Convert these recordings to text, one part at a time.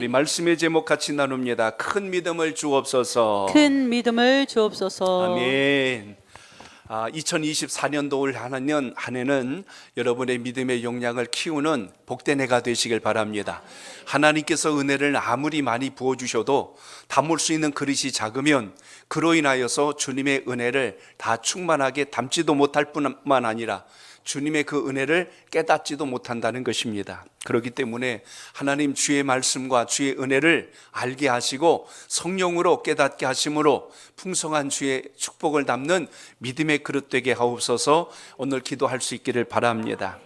우리 말씀의 제목 같이 나눕니다. 큰 믿음을 주옵소서. 큰 믿음을 주옵소서. 아멘. 2024년도 올 한 해는 여러분의 믿음의 역량을 키우는 복된 해가 되시길 바랍니다. 하나님께서 은혜를 아무리 많이 부어주셔도 담을 수 있는 그릇이 작으면 그로 인하여서 주님의 은혜를 다 충만하게 담지도 못할 뿐만 아니라 주님의 그 은혜를 깨닫지도 못한다는 것입니다. 그렇기 때문에 하나님 주의 말씀과 주의 은혜를 알게 하시고 성령으로 깨닫게 하심으로 풍성한 주의 축복을 담는 믿음의 그릇 되게 하옵소서. 오늘 기도할 수 있기를 바랍니다.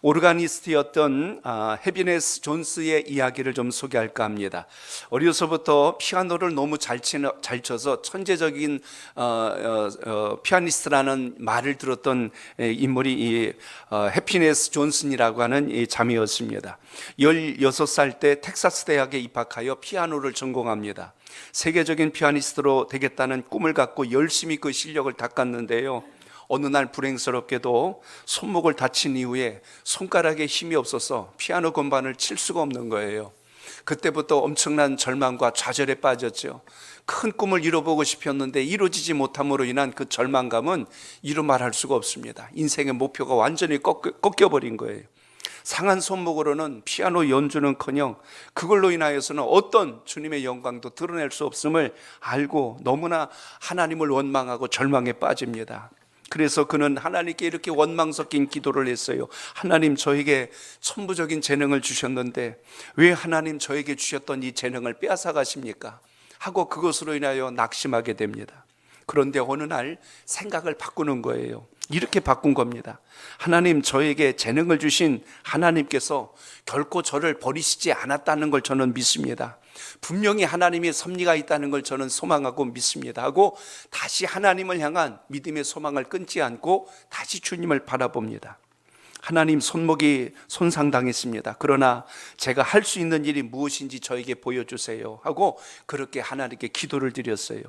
오르가니스트였던 해비네스 존스의 이야기를 좀 소개할까 합니다. 어려서부터 피아노를 너무 잘 쳐서 천재적인 피아니스트라는 말을 들었던 인물이 이 해피네스 존슨이라고 하는 이 자매였습니다. 16살 때 텍사스 대학에 입학하여 피아노를 전공합니다. 세계적인 피아니스트로 되겠다는 꿈을 갖고 열심히 그 실력을 닦았는데요, 어느 날 불행스럽게도 손목을 다친 이후에 손가락에 힘이 없어서 피아노 건반을 칠 수가 없는 거예요. 그때부터 엄청난 절망과 좌절에 빠졌죠. 큰 꿈을 이뤄보고 싶었는데 이루어지지 못함으로 인한 그 절망감은 이루 말할 수가 없습니다. 인생의 목표가 완전히 꺾여버린 거예요. 상한 손목으로는 피아노 연주는커녕 그걸로 인하여서는 어떤 주님의 영광도 드러낼 수 없음을 알고 너무나 하나님을 원망하고 절망에 빠집니다. 그래서 그는 하나님께 이렇게 원망 섞인 기도를 했어요. 하나님, 저에게 천부적인 재능을 주셨는데 왜 하나님 저에게 주셨던 이 재능을 빼앗아 가십니까? 하고 그것으로 인하여 낙심하게 됩니다. 그런데 어느 날 생각을 바꾸는 거예요. 이렇게 바꾼 겁니다. 하나님, 저에게 재능을 주신 하나님께서 결코 저를 버리시지 않았다는 걸 저는 믿습니다. 분명히 하나님의 섭리가 있다는 걸 저는 소망하고 믿습니다 하고 다시 하나님을 향한 믿음의 소망을 끊지 않고 다시 주님을 바라봅니다. 하나님, 손목이 손상당했습니다. 그러나 제가 할 수 있는 일이 무엇인지 저에게 보여주세요 하고 그렇게 하나님께 기도를 드렸어요.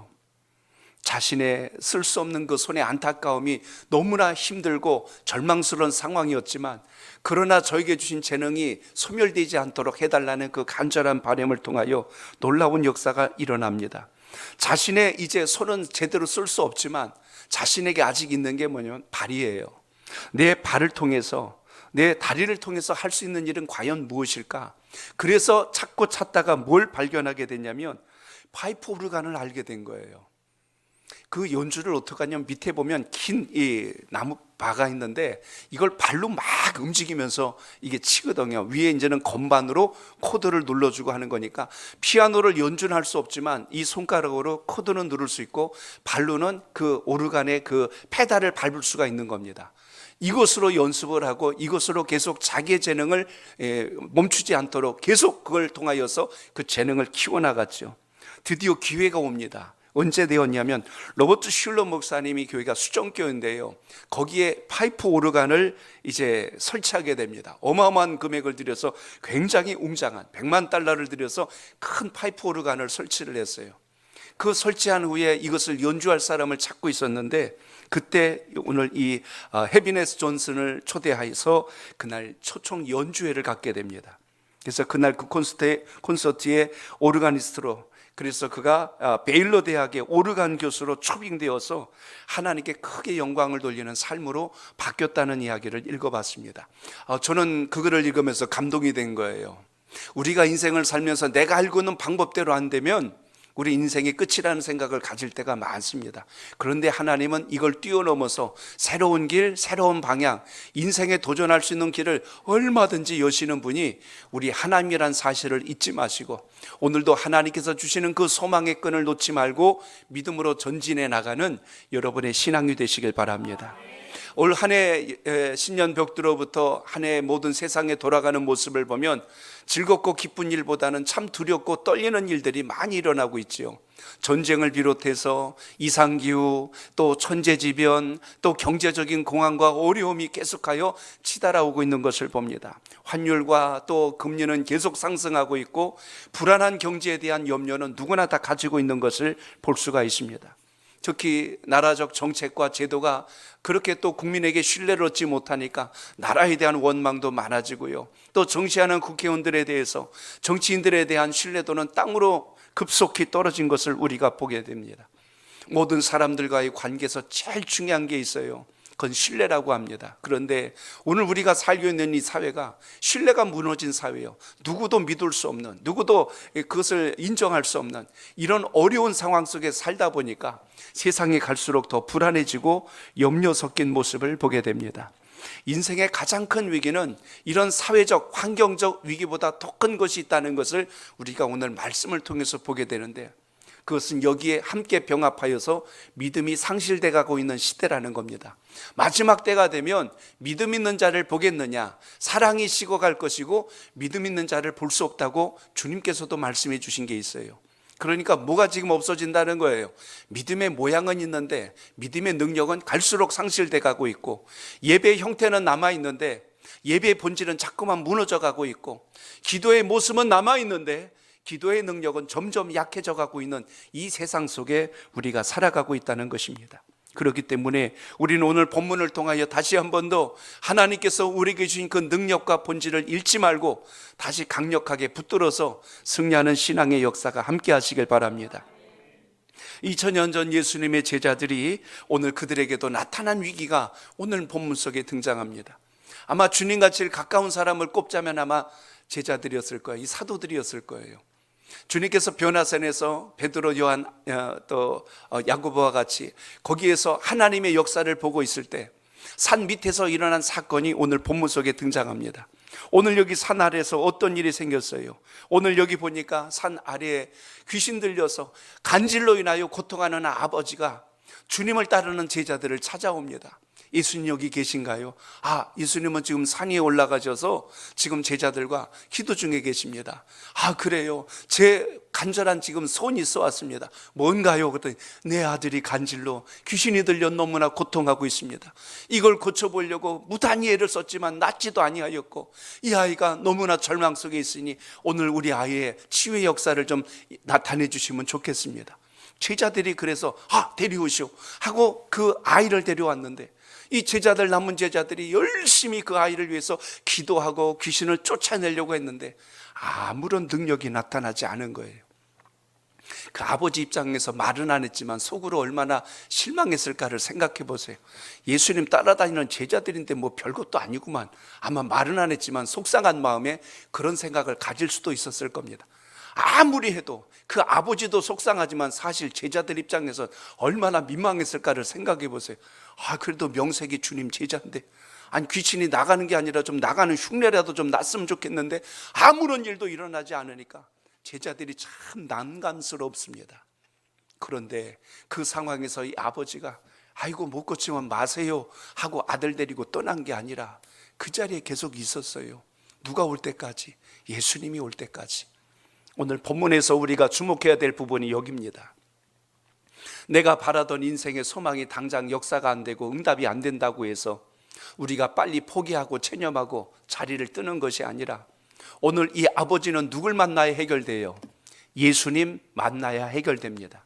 자신의 쓸 수 없는 그 손의 안타까움이 너무나 힘들고 절망스러운 상황이었지만, 그러나 저에게 주신 재능이 소멸되지 않도록 해달라는 그 간절한 바람을 통하여 놀라운 역사가 일어납니다. 자신의 이제 손은 제대로 쓸 수 없지만 자신에게 아직 있는 게 뭐냐면 발이에요. 내 발을 통해서, 내 다리를 통해서 할 수 있는 일은 과연 무엇일까? 그래서 찾고 찾다가 뭘 발견하게 됐냐면 파이프 오르간을 알게 된 거예요. 그 연주를 어떻게 하냐면 밑에 보면 긴 이 나무 바가 있는데 이걸 발로 막 움직이면서 이게 치거든요. 위에 이제는 건반으로 코드를 눌러주고 하는 거니까 피아노를 연주는 할 수 없지만 이 손가락으로 코드는 누를 수 있고 발로는 그 오르간의 그 페달을 밟을 수가 있는 겁니다. 이것으로 연습을 하고 이것으로 계속 자기의 재능을 멈추지 않도록 계속 그걸 통하여서 그 재능을 키워나갔죠. 드디어 기회가 옵니다. 언제 되었냐면 로버트 슐러 목사님이 교회가 수정교회인데요, 거기에 파이프 오르간을 이제 설치하게 됩니다. 어마어마한 금액을 들여서 굉장히 웅장한 $1,000,000를 들여서 큰 파이프 오르간을 설치를 했어요. 그 설치한 후에 이것을 연주할 사람을 찾고 있었는데 그때 오늘 이 해비네스 존슨을 초대해서 그날 초청 연주회를 갖게 됩니다. 그래서 그날 그 콘서트에 오르가니스트로, 그래서 그가 베일러 대학의 오르간 교수로 초빙되어서 하나님께 크게 영광을 돌리는 삶으로 바뀌었다는 이야기를 읽어봤습니다. 저는 그거를 읽으면서 감동이 된 거예요. 우리가 인생을 살면서 내가 알고 있는 방법대로 안 되면 우리 인생이 끝이라는 생각을 가질 때가 많습니다. 그런데 하나님은 이걸 뛰어넘어서 새로운 길, 새로운 방향, 인생에 도전할 수 있는 길을 얼마든지 여시는 분이 우리 하나님이란 사실을 잊지 마시고 오늘도 하나님께서 주시는 그 소망의 끈을 놓지 말고 믿음으로 전진해 나가는 여러분의 신앙이 되시길 바랍니다. 올 한 해 신년 벽두로부터 한 해 모든 세상에 돌아가는 모습을 보면 즐겁고 기쁜 일보다는 참 두렵고 떨리는 일들이 많이 일어나고 있지요. 전쟁을 비롯해서 이상기후, 또 천재지변, 또 경제적인 공황과 어려움이 계속하여 치달아오고 있는 것을 봅니다. 환율과 또 금리는 계속 상승하고 있고 불안한 경제에 대한 염려는 누구나 다 가지고 있는 것을 볼 수가 있습니다. 특히 나라적 정책과 제도가 그렇게 또 국민에게 신뢰를 얻지 못하니까 나라에 대한 원망도 많아지고요. 또 정치하는 국회의원들에 대해서 정치인들에 대한 신뢰도는 땅으로 급속히 떨어진 것을 우리가 보게 됩니다. 모든 사람들과의 관계에서 제일 중요한 게 있어요. 그건 신뢰라고 합니다. 그런데 오늘 우리가 살고 있는 이 사회가 신뢰가 무너진 사회예요. 누구도 믿을 수 없는, 누구도 그것을 인정할 수 없는 이런 어려운 상황 속에 살다 보니까 세상이 갈수록 더 불안해지고 염려 섞인 모습을 보게 됩니다. 인생의 가장 큰 위기는 이런 사회적, 환경적 위기보다 더 큰 것이 있다는 것을 우리가 오늘 말씀을 통해서 보게 되는데, 그것은 여기에 함께 병합하여서 믿음이 상실돼 가고 있는 시대라는 겁니다. 마지막 때가 되면 믿음 있는 자를 보겠느냐, 사랑이 식어갈 것이고 믿음 있는 자를 볼 수 없다고 주님께서도 말씀해 주신 게 있어요. 그러니까 뭐가 지금 없어진다는 거예요. 믿음의 모양은 있는데 믿음의 능력은 갈수록 상실돼 가고 있고, 예배의 형태는 남아있는데 예배의 본질은 자꾸만 무너져 가고 있고, 기도의 모습은 남아있는데 기도의 능력은 점점 약해져 가고 있는 이 세상 속에 우리가 살아가고 있다는 것입니다. 그렇기 때문에 우리는 오늘 본문을 통하여 다시 한 번 더 하나님께서 우리에게 주신 그 능력과 본질을 잃지 말고 다시 강력하게 붙들어서 승리하는 신앙의 역사가 함께 하시길 바랍니다. 2000년 전 예수님의 제자들이 오늘 그들에게도 나타난 위기가 오늘 본문 속에 등장합니다. 아마 주님과 제일 가까운 사람을 꼽자면 아마 제자들이었을 거예요. 이 사도들이었을 거예요. 주님께서 변화산에서 베드로, 요한, 또 야고보와 같이 거기에서 하나님의 역사를 보고 있을 때 산 밑에서 일어난 사건이 오늘 본문 속에 등장합니다. 오늘 여기 산 아래에서 어떤 일이 생겼어요? 오늘 여기 보니까 산 아래에 귀신 들려서 간질로 인하여 고통하는 아버지가 주님을 따르는 제자들을 찾아옵니다. 예수님 여기 계신가요? 예수님은 지금 산에 올라가셔서 지금 제자들과 기도 중에 계십니다. 그래요? 제 간절한 지금 소원이 있어 왔습니다. 뭔가요? 그랬더니 내 아들이 간질로 귀신이 들려 너무나 고통하고 있습니다. 이걸 고쳐보려고 무단히 애를 썼지만 낫지도 아니하였고, 이 아이가 너무나 절망 속에 있으니 오늘 우리 아이의 치유의 역사를 좀 나타내 주시면 좋겠습니다. 제자들이 그래서 데려오시오 하고 그 아이를 데려왔는데, 이 제자들, 남은 제자들이 열심히 그 아이를 위해서 기도하고 귀신을 쫓아내려고 했는데 아무런 능력이 나타나지 않은 거예요. 그 아버지 입장에서 말은 안 했지만 속으로 얼마나 실망했을까를 생각해 보세요. 예수님 따라다니는 제자들인데 뭐 별것도 아니구만. 아마 말은 안 했지만 속상한 마음에 그런 생각을 가질 수도 있었을 겁니다. 아무리 해도 그 아버지도 속상하지만 사실 제자들 입장에서 얼마나 민망했을까를 생각해 보세요. 그래도 명색이 주님 제자인데, 귀신이 나가는 게 아니라 좀 나가는 흉내라도 좀 났으면 좋겠는데 아무런 일도 일어나지 않으니까 제자들이 참 난감스럽습니다. 그런데 그 상황에서 이 아버지가 아이고 못 고치면 마세요 하고 아들 데리고 떠난 게 아니라 그 자리에 계속 있었어요. 누가 올 때까지? 예수님이 올 때까지. 오늘 본문에서 우리가 주목해야 될 부분이 여기입니다. 내가 바라던 인생의 소망이 당장 역사가 안 되고 응답이 안 된다고 해서 우리가 빨리 포기하고 체념하고 자리를 뜨는 것이 아니라, 오늘 이 아버지는 누굴 만나야 해결돼요? 예수님 만나야 해결됩니다.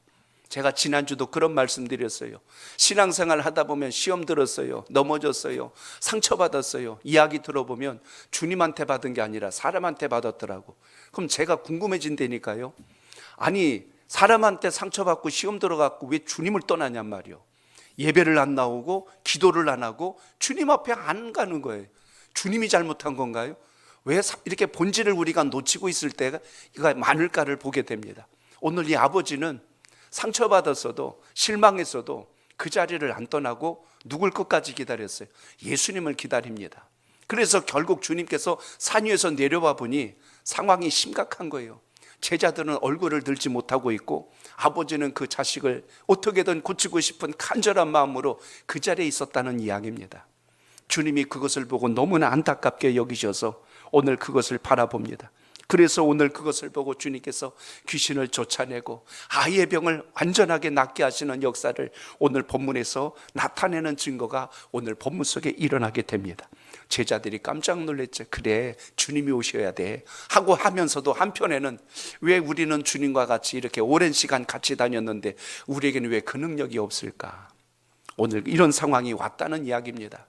제가 지난주도 그런 말씀 드렸어요. 신앙생활 하다 보면 시험 들었어요, 넘어졌어요, 상처받았어요. 이야기 들어보면 주님한테 받은 게 아니라 사람한테 받았더라고. 그럼 제가 궁금해진다니까요. 사람한테 상처받고 시험 들어갖고 왜 주님을 떠나냔 말이요. 예배를 안 나오고 기도를 안 하고 주님 앞에 안 가는 거예요. 주님이 잘못한 건가요? 왜 이렇게 본질을 우리가 놓치고 있을 때가 많을까를 보게 됩니다. 오늘 이 아버지는 상처받았어도 실망했어도 그 자리를 안 떠나고 누굴 끝까지 기다렸어요? 예수님을 기다립니다. 그래서 결국 주님께서 산 위에서 내려와 보니 상황이 심각한 거예요. 제자들은 얼굴을 들지 못하고 있고 아버지는 그 자식을 어떻게든 고치고 싶은 간절한 마음으로 그 자리에 있었다는 이야기입니다. 주님이 그것을 보고 너무나 안타깝게 여기셔서 오늘 그것을 바라봅니다. 그래서 오늘 그것을 보고 주님께서 귀신을 쫓아내고 아이의 병을 완전하게 낫게 하시는 역사를 오늘 본문에서 나타내는 증거가 오늘 본문 속에 일어나게 됩니다. 제자들이 깜짝 놀랐죠. 그래, 주님이 오셔야 돼 하고 하면서도 한편에는 왜 우리는 주님과 같이 이렇게 오랜 시간 같이 다녔는데 우리에게는 왜 그 능력이 없을까? 오늘 이런 상황이 왔다는 이야기입니다.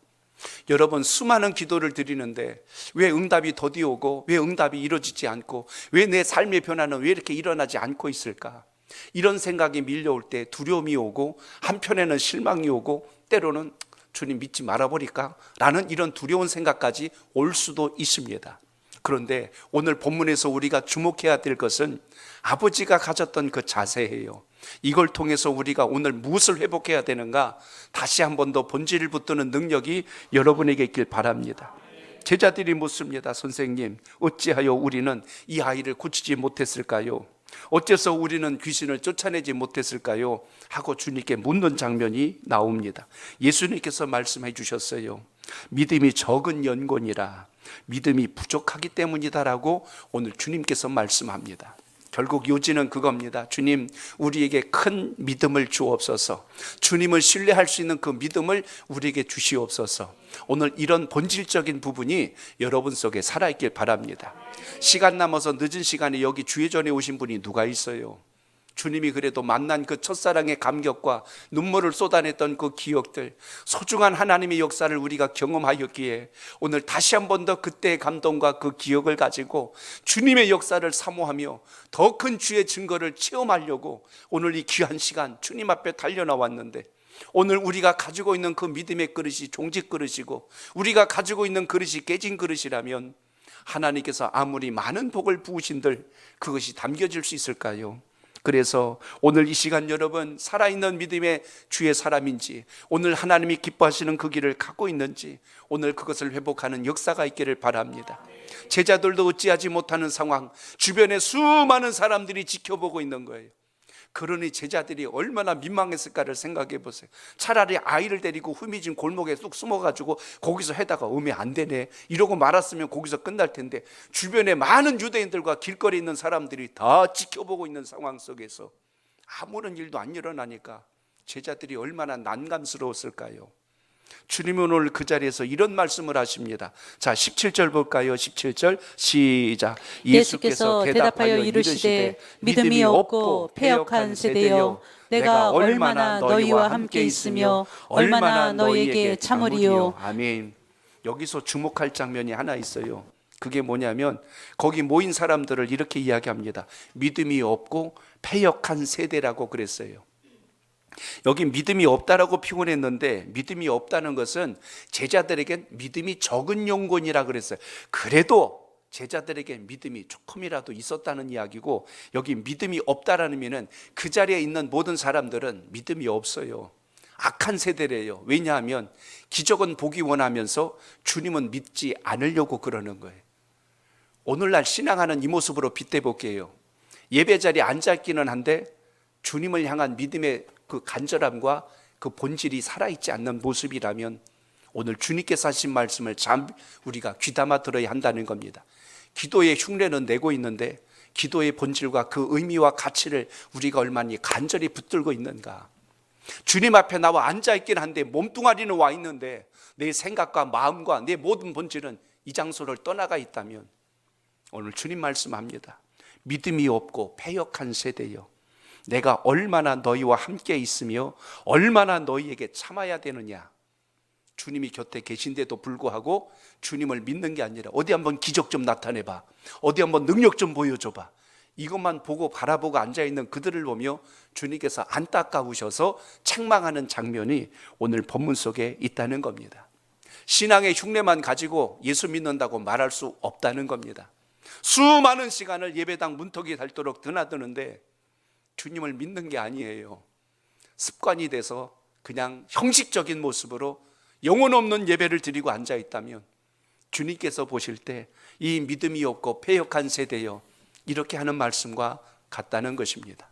여러분, 수많은 기도를 드리는데 왜 응답이 더디 오고 왜 응답이 이루어지지 않고 왜 내 삶의 변화는 왜 이렇게 일어나지 않고 있을까? 이런 생각이 밀려올 때 두려움이 오고 한편에는 실망이 오고 때로는 주님 믿지 말아버릴까? 라는 이런 두려운 생각까지 올 수도 있습니다. 그런데 오늘 본문에서 우리가 주목해야 될 것은 아버지가 가졌던 그 자세예요. 이걸 통해서 우리가 오늘 무엇을 회복해야 되는가? 다시 한 번 더 본질을 붙드는 능력이 여러분에게 있길 바랍니다. 제자들이 묻습니다. 선생님, 어찌하여 우리는 이 아이를 고치지 못했을까요? 어째서 우리는 귀신을 쫓아내지 못했을까요? 하고 주님께 묻는 장면이 나옵니다. 예수님께서 말씀해 주셨어요. 믿음이 적은 연곤이라, 믿음이 부족하기 때문이다라고 오늘 주님께서 말씀합니다. 결국 요지는 그겁니다. 주님, 우리에게 큰 믿음을 주옵소서. 주님을 신뢰할 수 있는 그 믿음을 우리에게 주시옵소서. 오늘 이런 본질적인 부분이 여러분 속에 살아있길 바랍니다. 시간 남아서 늦은 시간에 여기 주의전에 오신 분이 누가 있어요? 주님이 그래도 만난 그 첫사랑의 감격과 눈물을 쏟아냈던 그 기억들, 소중한 하나님의 역사를 우리가 경험하였기에 오늘 다시 한 번 더 그때의 감동과 그 기억을 가지고 주님의 역사를 사모하며 더 큰 주의 증거를 체험하려고 오늘 이 귀한 시간 주님 앞에 달려나왔는데, 오늘 우리가 가지고 있는 그 믿음의 그릇이 종직 그릇이고 우리가 가지고 있는 그릇이 깨진 그릇이라면 하나님께서 아무리 많은 복을 부으신들 그것이 담겨질 수 있을까요? 그래서 오늘 이 시간 여러분, 살아있는 믿음의 주의 사람인지, 오늘 하나님이 기뻐하시는 그 길을 갖고 있는지, 오늘 그것을 회복하는 역사가 있기를 바랍니다. 제자들도 어찌하지 못하는 상황, 주변에 수많은 사람들이 지켜보고 있는 거예요. 그러니 제자들이 얼마나 민망했을까를 생각해 보세요. 차라리 아이를 데리고 후미진 골목에 쑥 숨어가지고 거기서 해다가 오면 안 되네 이러고 말았으면 거기서 끝날 텐데, 주변에 많은 유대인들과 길거리에 있는 사람들이 다 지켜보고 있는 상황 속에서 아무런 일도 안 일어나니까 제자들이 얼마나 난감스러웠을까요? 주님은 오늘 그 자리에서 이런 말씀을 하십니다. 자, 17절 볼까요? 17절 시작. 예수께서 대답하여 이르시되 믿음이 없고 패역한 세대여, 내가 얼마나 너희와 함께 있으며 얼마나 너희에게 참으리요. 아멘. 여기서 주목할 장면이 하나 있어요. 그게 뭐냐면 거기 모인 사람들을 이렇게 이야기합니다. 믿음이 없고 패역한 세대라고 그랬어요. 여기 믿음이 없다라고 표현했는데, 믿음이 없다는 것은 제자들에게 믿음이 적은 연곤이라 그랬어요. 그래도 제자들에게 믿음이 조금이라도 있었다는 이야기고, 여기 믿음이 없다라는 의미는 그 자리에 있는 모든 사람들은 믿음이 없어요. 악한 세대래요. 왜냐하면 기적은 보기 원하면서 주님은 믿지 않으려고 그러는 거예요. 오늘날 신앙하는 이 모습으로 빗대볼게요. 예배 자리에 앉아있기는 한데 주님을 향한 믿음의 그 간절함과 그 본질이 살아있지 않는 모습이라면 오늘 주님께서 하신 말씀을 참 우리가 귀담아 들어야 한다는 겁니다. 기도의 흉내는 내고 있는데 기도의 본질과 그 의미와 가치를 우리가 얼마나 간절히 붙들고 있는가. 주님 앞에 나와 앉아있긴 한데 몸뚱아리는 와 있는데 내 생각과 마음과 내 모든 본질은 이 장소를 떠나가 있다면 오늘 주님 말씀합니다. 믿음이 없고 패역한 세대여, 내가 얼마나 너희와 함께 있으며 얼마나 너희에게 참아야 되느냐. 주님이 곁에 계신데도 불구하고 주님을 믿는 게 아니라 어디 한번 기적 좀 나타내봐, 어디 한번 능력 좀 보여줘봐, 이것만 보고 바라보고 앉아있는 그들을 보며 주님께서 안타까우셔서 책망하는 장면이 오늘 본문 속에 있다는 겁니다. 신앙의 흉내만 가지고 예수 믿는다고 말할 수 없다는 겁니다. 수많은 시간을 예배당 문턱이 닳도록 드나드는데 주님을 믿는 게 아니에요. 습관이 돼서 그냥 형식적인 모습으로 영혼 없는 예배를 드리고 앉아있다면 주님께서 보실 때 이 믿음이 없고 패역한 세대여, 이렇게 하는 말씀과 같다는 것입니다.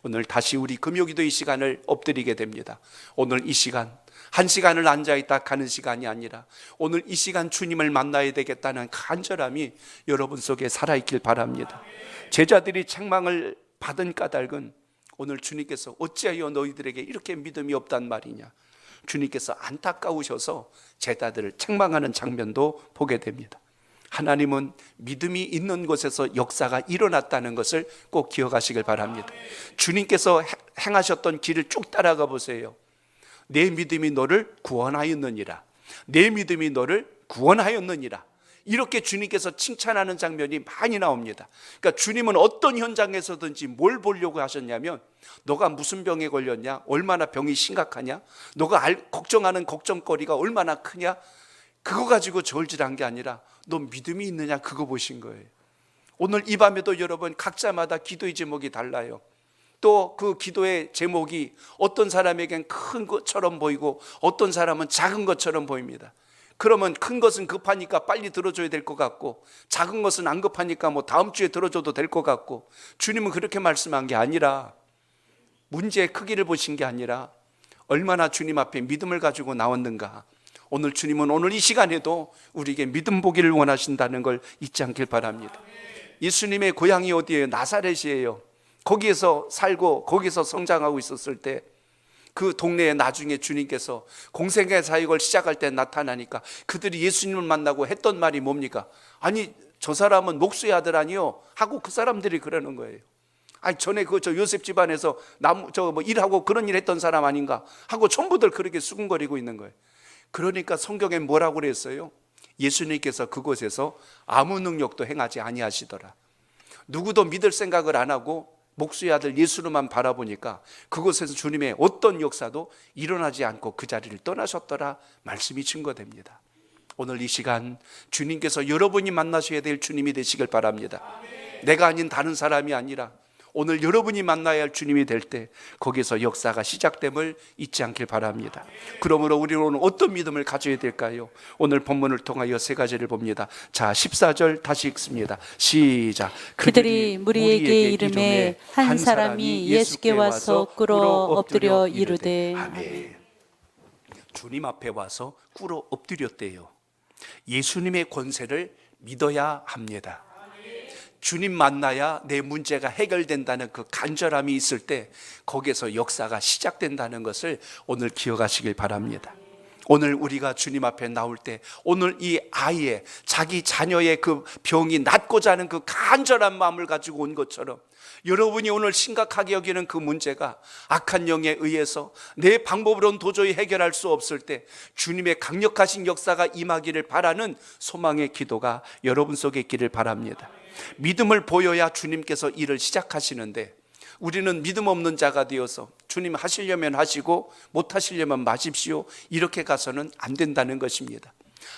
오늘 다시 우리 금요기도 이 시간을 엎드리게 됩니다. 오늘 이 시간, 한 시간을 앉아있다 가는 시간이 아니라 오늘 이 시간 주님을 만나야 되겠다는 간절함이 여러분 속에 살아있길 바랍니다. 제자들이 책망을 받은 까닭은 오늘 주님께서 어찌하여 너희들에게 이렇게 믿음이 없단 말이냐, 주님께서 안타까우셔서 제자들을 책망하는 장면도 보게 됩니다. 하나님은 믿음이 있는 곳에서 역사가 일어났다는 것을 꼭 기억하시길 바랍니다. 주님께서 행하셨던 길을 쭉 따라가 보세요. 내 믿음이 너를 구원하였느니라. 내 믿음이 너를 구원하였느니라. 이렇게 주님께서 칭찬하는 장면이 많이 나옵니다. 그러니까 주님은 어떤 현장에서든지 뭘 보려고 하셨냐면, 너가 무슨 병에 걸렸냐, 얼마나 병이 심각하냐, 너가 걱정하는 걱정거리가 얼마나 크냐, 그거 가지고 저울질한 게 아니라 너 믿음이 있느냐, 그거 보신 거예요. 오늘 이 밤에도 여러분 각자마다 기도의 제목이 달라요. 또 그 기도의 제목이 어떤 사람에겐 큰 것처럼 보이고 어떤 사람은 작은 것처럼 보입니다. 그러면 큰 것은 급하니까 빨리 들어줘야 될 것 같고, 작은 것은 안 급하니까 뭐 다음 주에 들어줘도 될 것 같고, 주님은 그렇게 말씀한 게 아니라, 문제의 크기를 보신 게 아니라 얼마나 주님 앞에 믿음을 가지고 나왔는가. 오늘 주님은 오늘 이 시간에도 우리에게 믿음 보기를 원하신다는 걸 잊지 않길 바랍니다. 예수님의 고향이 어디예요? 나사렛이에요. 거기에서 살고 거기서 성장하고 있었을 때, 그 동네에 나중에 주님께서 공생의 사역을 시작할 때 나타나니까 그들이 예수님을 만나고 했던 말이 뭡니까? 아니, 저 사람은 목수의 아들 아니요? 하고 그 사람들이 그러는 거예요. 아니, 전에 저 요셉 집안에서 일하고 그런 일 했던 사람 아닌가 하고 전부들 그렇게 수군거리고 있는 거예요. 그러니까 성경에 뭐라고 그랬어요? 예수님께서 그곳에서 아무 능력도 행하지 아니하시더라. 누구도 믿을 생각을 안 하고 목수의 아들 예수로만 바라보니까 그곳에서 주님의 어떤 역사도 일어나지 않고 그 자리를 떠나셨더라 말씀이 증거됩니다. 오늘 이 시간 주님께서 여러분이 만나셔야 될 주님이 되시길 바랍니다. 내가 아닌 다른 사람이 아니라 오늘 여러분이 만나야 할 주님이 될 때 거기서 역사가 시작됨을 잊지 않길 바랍니다. 그러므로 우리는 오늘 어떤 믿음을 가져야 될까요? 오늘 본문을 통하여 세 가지를 봅니다. 자, 14절 다시 읽습니다. 시작. 그들이 무리에게 이름에 한 사람이 예수께 와서 꿇어 엎드려 이르되. 아멘. 주님 앞에 와서 꿇어 엎드렸대요. 예수님의 권세를 믿어야 합니다. 주님 만나야 내 문제가 해결된다는 그 간절함이 있을 때 거기에서 역사가 시작된다는 것을 오늘 기억하시길 바랍니다. 오늘 우리가 주님 앞에 나올 때, 오늘 이 아이의, 자기 자녀의 그 병이 낫고자 하는 그 간절한 마음을 가지고 온 것처럼, 여러분이 오늘 심각하게 여기는 그 문제가 악한 영에 의해서 내 방법으로는 도저히 해결할 수 없을 때 주님의 강력하신 역사가 임하기를 바라는 소망의 기도가 여러분 속에 있기를 바랍니다. 믿음을 보여야 주님께서 일을 시작하시는데, 우리는 믿음 없는 자가 되어서 주님 하시려면 하시고 못 하시려면 마십시오, 이렇게 가서는 안 된다는 것입니다.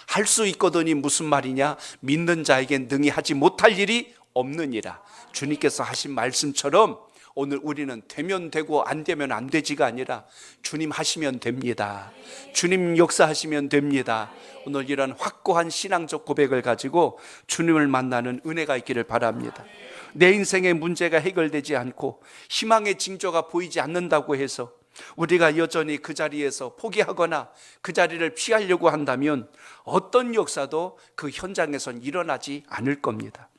할 수 있거든이 무슨 말이냐? 믿는 자에겐 능히 하지 못할 일이 없느니라. 주님께서 하신 말씀처럼 오늘 우리는 되면 되고 안 되면 안 되지가 아니라 주님 하시면 됩니다. 주님 역사하시면 됩니다. 오늘 이런 확고한 신앙적 고백을 가지고 주님을 만나는 은혜가 있기를 바랍니다. 내 인생의 문제가 해결되지 않고 희망의 징조가 보이지 않는다고 해서 우리가 여전히 그 자리에서 포기하거나 그 자리를 피하려고 한다면 어떤 역사도 그 현장에선 일어나지 않을 겁니다.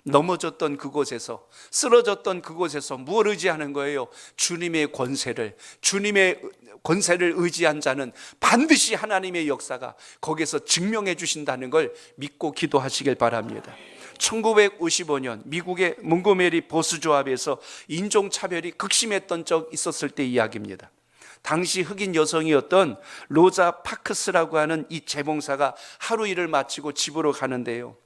넘어졌던 그곳에서, 쓰러졌던 그곳에서 무엇을 의지하는 거예요? 주님의 권세를, 주님의 권세를 의지한 자는 반드시 하나님의 역사가 거기서 증명해 주신다는 걸 믿고 기도하시길 바랍니다. 1955년 미국의 몽고메리 보수조합에서 인종차별이 극심했던 적 있었을 때 이야기입니다. 당시 흑인 여성이었던 로자 파크스라고 하는 이 재봉사가 하루 일을 마치고 집으로 가는데요,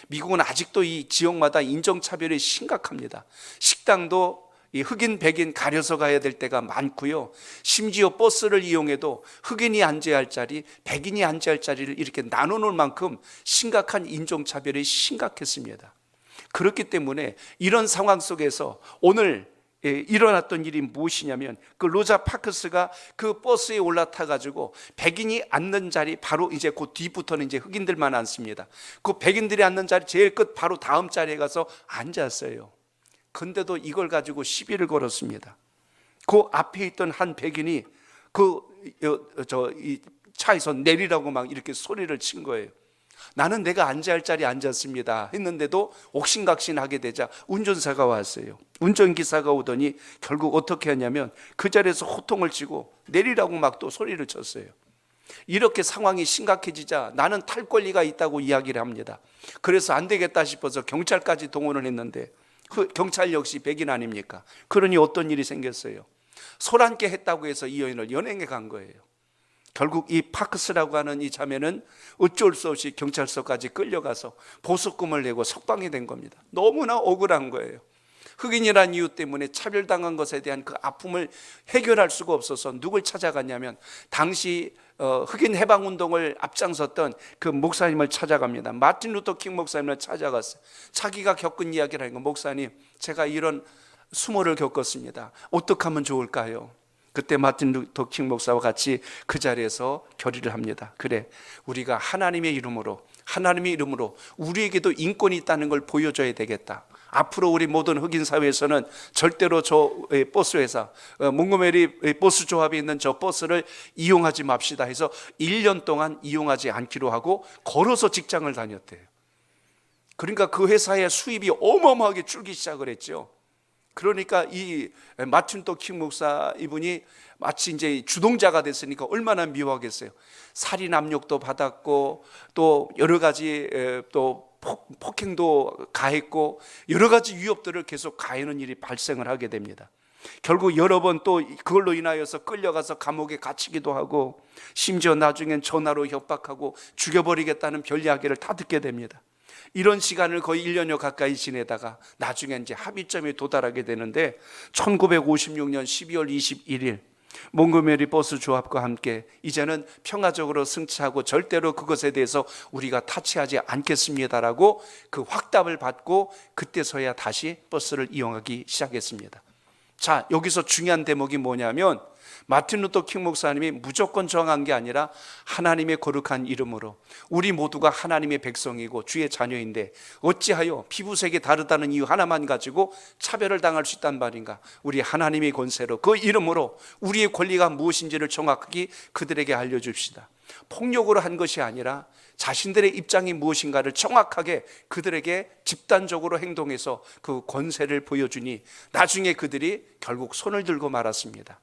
미국은 아직도 이 지역마다 인종차별이 심각합니다. 식당도 이 흑인 백인 가려서 가야 될 때가 많고요, 심지어 버스를 이용해도 흑인이 앉아야 할 자리, 백인이 앉아야 할 자리를 이렇게 나눠놓을 만큼 심각한 인종차별이 심각했습니다. 그렇기 때문에 이런 상황 속에서 오늘 일어났던 일이 무엇이냐면, 그 로자 파크스가 그 버스에 올라타 가지고 백인이 앉는 자리 바로 이제 그 뒤부터는 이제 흑인들만 앉습니다. 그 백인들이 앉는 자리 제일 끝 바로 다음 자리에 가서 앉았어요. 근데도 이걸 가지고 시비를 걸었습니다. 그 앞에 있던 한 백인이 이 차에서 내리라고 막 이렇게 소리를 친 거예요. 나는 내가 앉아야 할 자리에 앉았습니다 했는데도 옥신각신하게 되자 운전사가 왔어요. 운전기사가 오더니 결국 어떻게 하냐면 그 자리에서 호통을 치고 내리라고 막 또 소리를 쳤어요. 이렇게 상황이 심각해지자 나는 탈 권리가 있다고 이야기를 합니다. 그래서 안 되겠다 싶어서 경찰까지 동원을 했는데 그 경찰 역시 백인 아닙니까? 그러니 어떤 일이 생겼어요. 소란게 했다고 해서 이 여인을 연행해 간 거예요. 결국 이 파크스라고 하는 이 자매는 어쩔 수 없이 경찰서까지 끌려가서 보석금을 내고 석방이 된 겁니다. 너무나 억울한 거예요. 흑인이라는 이유 때문에 차별당한 것에 대한 그 아픔을 해결할 수가 없어서 누굴 찾아갔냐면 당시 흑인 해방운동을 앞장섰던 그 목사님을 찾아갑니다. 마틴 루터 킹 목사님을 찾아갔어요. 자기가 겪은 이야기를 하는 거, 목사님 제가 이런 수모를 겪었습니다. 어떻게 하면 좋을까요? 그때 마틴 루터 킹 목사와 같이 그 자리에서 결의를 합니다. 그래, 우리가 하나님의 이름으로 우리에게도 인권이 있다는 걸 보여줘야 되겠다. 앞으로 우리 모든 흑인 사회에서는 절대로 저 버스 회사, 몽고메리 버스 조합에 있는 저 버스를 이용하지 맙시다 해서 1년 동안 이용하지 않기로 하고 걸어서 직장을 다녔대요. 그러니까 그 회사의 수입이 어마어마하게 줄기 시작을 했죠. 그러니까 이 마틴 루터 킹 목사 이분이 마치 이제 주동자가 됐으니까 얼마나 미워하겠어요. 살인 압력도 받았고 또 여러 가지 또 폭행도 가했고 여러 가지 위협들을 계속 가하는 일이 발생을 하게 됩니다. 결국 여러 번 또 그걸로 인하여서 끌려가서 감옥에 갇히기도 하고 심지어 나중엔 전화로 협박하고 죽여버리겠다는 별 이야기를 다 듣게 됩니다. 이런 시간을 거의 1년여 가까이 지내다가 나중에 이제 합의점에 도달하게 되는데 1956년 12월 21일 몽고메리 버스 조합과 함께 이제는 평화적으로 승차하고 절대로 그것에 대해서 우리가 타치하지 않겠습니다라고 그 확답을 받고 그때서야 다시 버스를 이용하기 시작했습니다. 자, 여기서 중요한 대목이 뭐냐면 마틴 루터 킹 목사님이 무조건 정한 게 아니라 하나님의 거룩한 이름으로 우리 모두가 하나님의 백성이고 주의 자녀인데 어찌하여 피부색이 다르다는 이유 하나만 가지고 차별을 당할 수 있단 말인가. 우리 하나님의 권세로 그 이름으로 우리의 권리가 무엇인지를 정확하게 그들에게 알려줍시다. 폭력으로 한 것이 아니라 자신들의 입장이 무엇인가를 정확하게 그들에게 집단적으로 행동해서 그 권세를 보여주니 나중에 그들이 결국 손을 들고 말았습니다.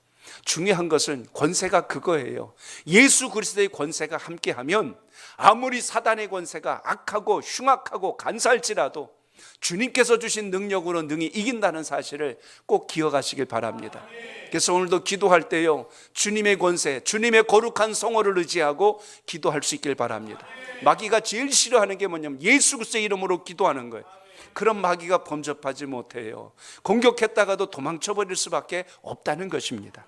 중요한 것은 권세가 그거예요. 예수 그리스도의 권세가 함께하면 아무리 사단의 권세가 악하고 흉악하고 간사할지라도 주님께서 주신 능력으로 능히 이긴다는 사실을 꼭 기억하시길 바랍니다. 그래서 오늘도 기도할 때요, 주님의 권세, 주님의 거룩한 성호를 의지하고 기도할 수 있길 바랍니다. 마귀가 제일 싫어하는 게 뭐냐면 예수 그리스도의 이름으로 기도하는 거예요. 그런 마귀가 범접하지 못해요. 공격했다가도 도망쳐버릴 수밖에 없다는 것입니다.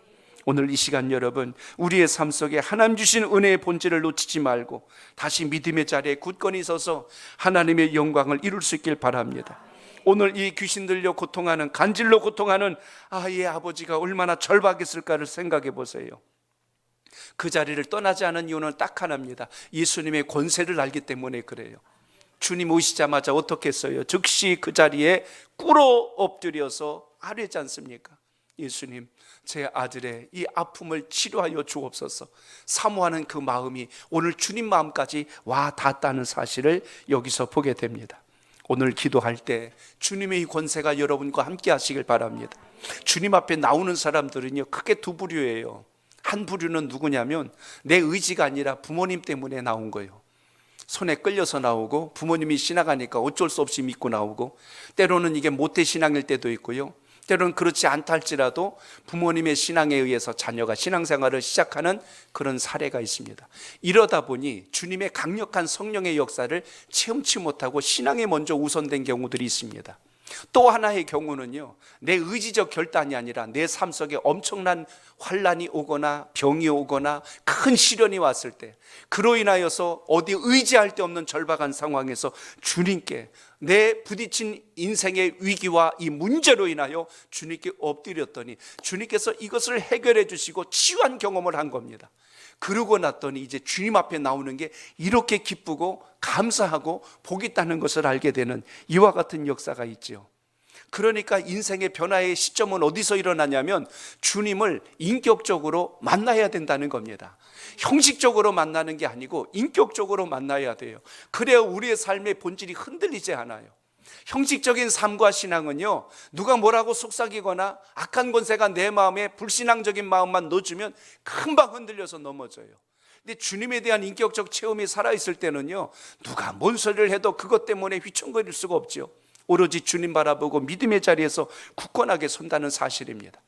오늘 이 시간 여러분, 우리의 삶 속에 하나님 주신 은혜의 본질을 놓치지 말고 다시 믿음의 자리에 굳건히 서서 하나님의 영광을 이룰 수 있길 바랍니다. 오늘 이 귀신 들려 고통하는, 간질로 고통하는 아이의 아버지가 얼마나 절박했을까를 생각해 보세요. 그 자리를 떠나지 않은 이유는 딱 하나입니다. 예수님의 권세를 알기 때문에 그래요. 주님 오시자마자 어떻게 했어요? 즉시 그 자리에 꿇어 엎드려서 아뢰지 않습니까? 예수님, 제 아들의 이 아픔을 치료하여 주옵소서. 사모하는 그 마음이 오늘 주님 마음까지 와 닿았다는 사실을 여기서 보게 됩니다. 오늘 기도할 때 주님의 이 권세가 여러분과 함께 하시길 바랍니다. 주님 앞에 나오는 사람들은요, 크게 두 부류예요. 한 부류는 누구냐면 내 의지가 아니라 부모님 때문에 나온 거예요. 손에 끌려서 나오고 부모님이 신앙하니까 어쩔 수 없이 믿고 나오고, 때로는 이게 모태 신앙일 때도 있고요, 때로는 그렇지 않다 할지라도 부모님의 신앙에 의해서 자녀가 신앙생활을 시작하는 그런 사례가 있습니다. 이러다 보니 주님의 강력한 성령의 역사를 체험치 못하고 신앙에 먼저 우선된 경우들이 있습니다. 또 하나의 경우는요, 내 의지적 결단이 아니라 내 삶 속에 엄청난 환난이 오거나 병이 오거나 큰 시련이 왔을 때, 그로 인하여서 어디 의지할 데 없는 절박한 상황에서 주님께 내 부딪힌 인생의 위기와 이 문제로 인하여 주님께 엎드렸더니 주님께서 이것을 해결해 주시고 치유한 경험을 한 겁니다. 그러고 났더니 이제 주님 앞에 나오는 게 이렇게 기쁘고 감사하고 복이 있다는 것을 알게 되는 이와 같은 역사가 있죠. 그러니까 인생의 변화의 시점은 어디서 일어나냐면 주님을 인격적으로 만나야 된다는 겁니다. 형식적으로 만나는 게 아니고 인격적으로 만나야 돼요. 그래야 우리의 삶의 본질이 흔들리지 않아요. 형식적인 삶과 신앙은요, 누가 뭐라고 속삭이거나 악한 권세가 내 마음에 불신앙적인 마음만 넣어주면 금방 흔들려서 넘어져요. 근데 주님에 대한 인격적 체험이 살아있을 때는요, 누가 뭔 소리를 해도 그것 때문에 휘청거릴 수가 없죠. 오로지 주님 바라보고 믿음의 자리에서 굳건하게 선다는 사실입니다.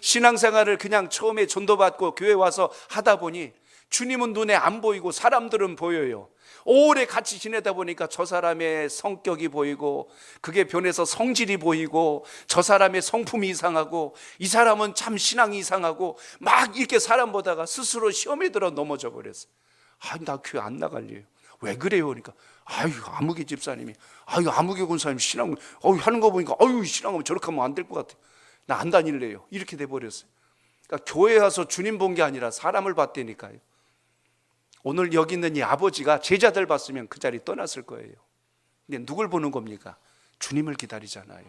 신앙생활을 그냥 처음에 전도받고 교회 와서 하다 보니 주님은 눈에 안 보이고 사람들은 보여요. 오래 같이 지내다 보니까 저 사람의 성격이 보이고, 그게 변해서 성질이 보이고, 저 사람의 성품이 이상하고, 이 사람은 참 신앙이 이상하고, 막 이렇게 사람 보다가 스스로 시험에 들어 넘어져 버렸어요. 나 교회 안 나갈래요. 왜 그래요? 그러니까 아무개 집사님이, 아무개 권사님 신앙 하는 거 보니까 신앙하면 저렇게 하면 안 될 것 같아요. 나 안 다닐래요. 이렇게 돼 버렸어요. 그러니까 교회 와서 주님 본 게 아니라 사람을 봤다니까요. 오늘 여기 있는 이 아버지가 제자들 봤으면 그 자리 떠났을 거예요. 근데 누굴 보는 겁니까? 주님을 기다리잖아요.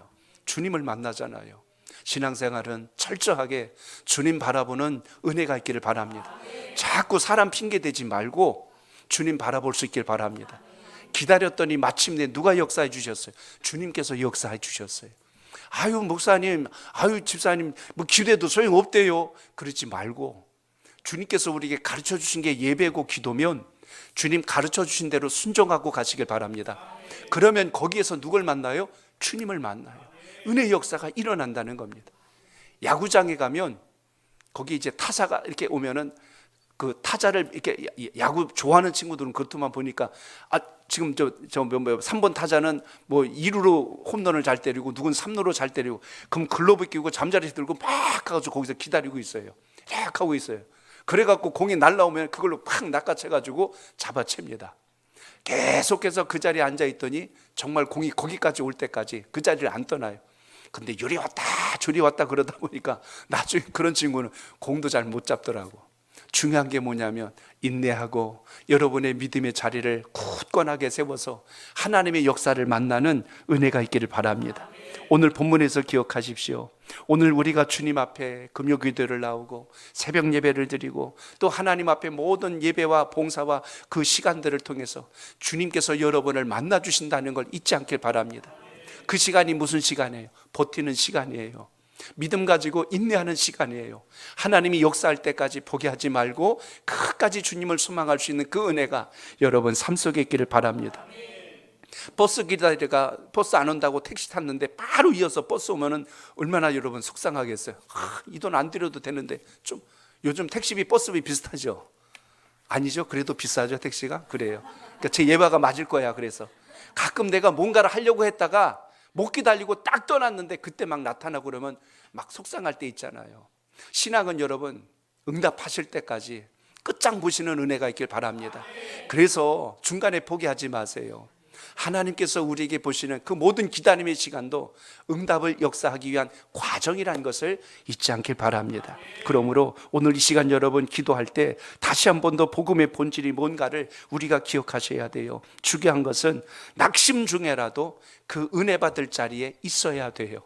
주님을 만나잖아요. 신앙생활은 철저하게 주님 바라보는 은혜가 있기를 바랍니다. 자꾸 사람 핑계 대지 말고 주님 바라볼 수 있길 바랍니다. 기다렸더니 마침내 누가 역사해 주셨어요? 주님께서 역사해 주셨어요. 목사님, 집사님, 기도해도 소용없대요. 그러지 말고 주님께서 우리에게 가르쳐 주신 게 예배고 기도면 주님 가르쳐 주신 대로 순종하고 가시길 바랍니다. 그러면 거기에서 누굴 만나요? 주님을 만나요. 은혜의 역사가 일어난다는 겁니다. 야구장에 가면 거기 이제 타자가 이렇게 오면은 그 타자를 이렇게 야구 좋아하는 친구들은 그렇더만 보니까 지금 저 3번 타자는 2루로 홈런을 잘 때리고 누군 3루로 잘 때리고, 그럼 글러브 끼고 잠자리 들고 막 가가지고 거기서 기다리고 있어요. 막 하고 있어요. 그래갖고 공이 날라오면 그걸로 팍 낚아채가지고 잡아챕니다. 계속해서 그 자리에 앉아있더니 정말 공이 거기까지 올 때까지 그 자리를 안 떠나요. 근데 요리 왔다 저리 왔다 그러다 보니까 나중에 그런 친구는 공도 잘 못 잡더라고. 중요한 게 뭐냐면 인내하고 여러분의 믿음의 자리를 굳건하게 세워서 하나님의 역사를 만나는 은혜가 있기를 바랍니다. 오늘 본문에서 기억하십시오. 오늘 우리가 주님 앞에 금요기도를 나오고 새벽 예배를 드리고 또 하나님 앞에 모든 예배와 봉사와 그 시간들을 통해서 주님께서 여러분을 만나 주신다는 걸 잊지 않길 바랍니다. 그 시간이 무슨 시간이에요? 버티는 시간이에요. 믿음 가지고 인내하는 시간이에요. 하나님이 역사할 때까지 포기하지 말고 끝까지 주님을 소망할 수 있는 그 은혜가 여러분 삶 속에 있기를 바랍니다. 버스 기다리다가 버스 안 온다고 택시 탔는데 바로 이어서 버스 오면은 얼마나 여러분 속상하겠어요. 이 돈 안 들여도 되는데. 좀 요즘 택시비 버스비 비슷하죠? 아니죠? 그래도 비싸죠 택시가? 그래요. 그러니까 제 예화가 맞을 거야. 그래서 가끔 내가 뭔가를 하려고 했다가 못 기다리고 딱 떠났는데 그때 막 나타나고 그러면 막 속상할 때 있잖아요. 신앙은 여러분 응답하실 때까지 끝장 보시는 은혜가 있길 바랍니다. 그래서 중간에 포기하지 마세요. 하나님께서 우리에게 보시는 그 모든 기다림의 시간도 응답을 역사하기 위한 과정이라는 것을 잊지 않길 바랍니다. 그러므로 오늘 이 시간 여러분 기도할 때 다시 한 번 더 복음의 본질이 뭔가를 우리가 기억하셔야 돼요. 중요한 것은 낙심 중에라도 그 은혜 받을 자리에 있어야 돼요.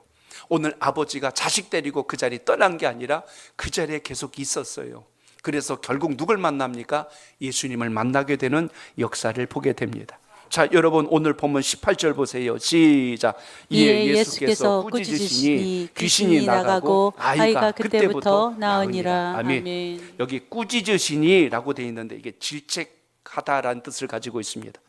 오늘 아버지가 자식 데리고 그 자리 떠난 게 아니라 그 자리에 계속 있었어요. 그래서 결국 누굴 만납니까? 예수님을 만나게 되는 역사를 보게 됩니다. 자, 여러분 오늘 본문 18절 보세요. 시작. 이에 예수께서 꾸짖으시니 귀신이 나가고 아이가 그때부터 나으니라. 아멘. 여기 꾸짖으시니 라고 되어 있는데 이게 질책하다라는 뜻을 가지고 있습니다.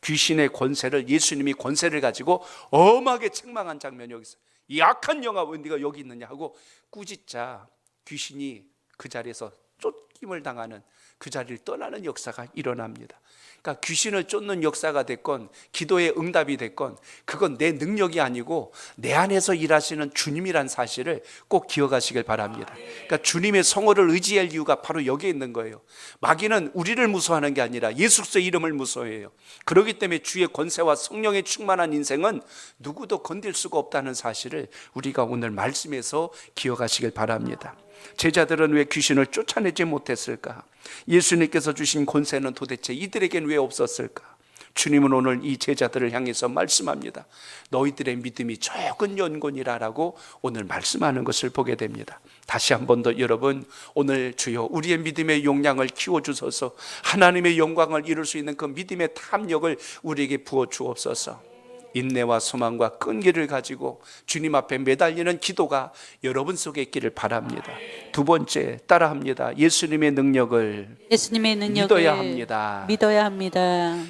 귀신의 권세를, 예수님이 권세를 가지고 엄하게 책망한 장면이 여기 있어요. 이 악한 영아 왜 네가 여기 있느냐 하고 꾸짖자 귀신이 그 자리에서 쫓김을 당하는, 그 자리를 떠나는 역사가 일어납니다. 그러니까 귀신을 쫓는 역사가 됐건 기도의 응답이 됐건 그건 내 능력이 아니고 내 안에서 일하시는 주님이란 사실을 꼭 기억하시길 바랍니다. 그러니까 주님의 성호를 의지할 이유가 바로 여기에 있는 거예요. 마귀는 우리를 무서워하는 게 아니라 예수 그리스도의 이름을 무서워해요. 그렇기 때문에 주의 권세와 성령에 충만한 인생은 누구도 건들 수가 없다는 사실을 우리가 오늘 말씀에서 기억하시길 바랍니다. 제자들은 왜 귀신을 쫓아내지 못했을까? 예수님께서 주신 권세는 도대체 이들에겐 왜 없었을까? 주님은 오늘 이 제자들을 향해서 말씀합니다. 너희들의 믿음이 적은 연곤이라라고 오늘 말씀하는 것을 보게 됩니다. 다시 한 번 더 여러분, 오늘 주여 우리의 믿음의 용량을 키워주소서. 하나님의 영광을 이룰 수 있는 그 믿음의 탐욕을 우리에게 부어 주옵소서. 인내와 소망과 끈기를 가지고 주님 앞에 매달리는 기도가 여러분 속에 있기를 바랍니다. 두 번째, 따라합니다. 예수님의 능력을 믿어야 합니다.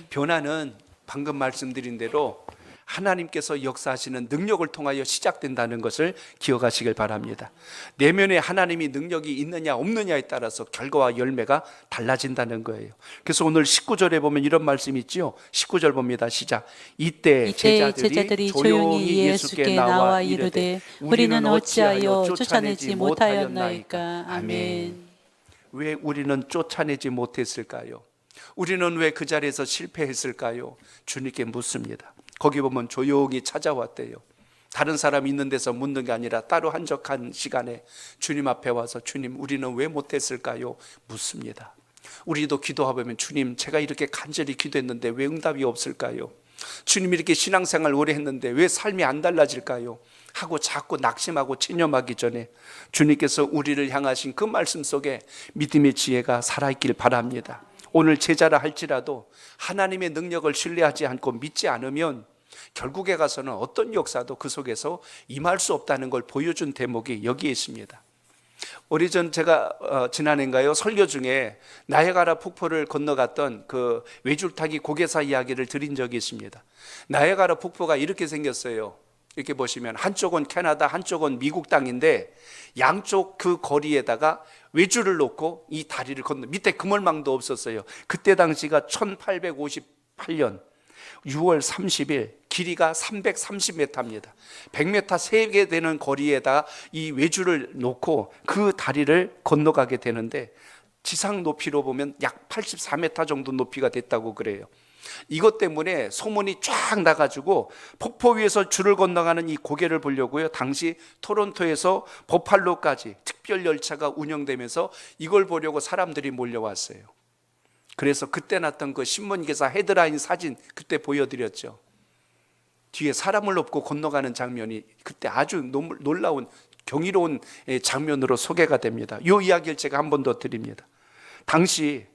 변화는 방금 말씀드린 대로 하나님께서 역사하시는 능력을 통하여 시작된다는 것을 기억하시길 바랍니다. 내면에 하나님이 능력이 있느냐 없느냐에 따라서 결과와 열매가 달라진다는 거예요. 그래서 오늘 19절에 보면 이런 말씀이 있죠. 19절 봅니다. 시작. 이때 제자들이 조용히 예수께 나와 이르되 우리는 어찌하여 쫓아내지 못하였나이까. 아멘. 왜 우리는 쫓아내지 못했을까요? 우리는 왜 그 자리에서 실패했을까요? 주님께 묻습니다. 거기 보면 조용히 찾아왔대요. 다른 사람 있는 데서 묻는 게 아니라 따로 한적한 시간에 주님 앞에 와서 주님 우리는 왜 못했을까요? 묻습니다. 우리도 기도하면 주님 제가 이렇게 간절히 기도했는데 왜 응답이 없을까요? 주님 이렇게 신앙생활 오래 했는데 왜 삶이 안 달라질까요? 하고 자꾸 낙심하고 체념하기 전에 주님께서 우리를 향하신 그 말씀 속에 믿음의 지혜가 살아있길 바랍니다. 오늘 제자라 할지라도 하나님의 능력을 신뢰하지 않고 믿지 않으면 결국에 가서는 어떤 역사도 그 속에서 임할 수 없다는 걸 보여준 대목이 여기에 있습니다. 오래전 제가 지난해인가요? 설교 중에 나이아가라 폭포를 건너갔던 그 외줄타기 고개사 이야기를 드린 적이 있습니다. 나이아가라 폭포가 이렇게 생겼어요. 이렇게 보시면 한쪽은 캐나다, 한쪽은 미국 땅인데 양쪽 그 거리에다가 외줄을 놓고 이 다리를 건너, 밑에 그물망도 없었어요. 그때 당시가 1858년 6월 30일, 길이가 330m입니다. 100m 3개 되는 거리에다 이 외줄을 놓고 그 다리를 건너가게 되는데 지상 높이로 보면 약 84m 정도 높이가 됐다고 그래요. 이것 때문에 소문이 쫙 나가지고 폭포 위에서 줄을 건너가는 이 고개를 보려고요. 당시 토론토에서 버팔로까지 특별 열차가 운영되면서 이걸 보려고 사람들이 몰려왔어요. 그래서 그때 났던 그 신문기사 헤드라인 사진 그때 보여드렸죠. 뒤에 사람을 업고 건너가는 장면이 그때 아주 놀라운 경이로운 장면으로 소개가 됩니다. 이 이야기를 제가 한 번 더 드립니다. 당시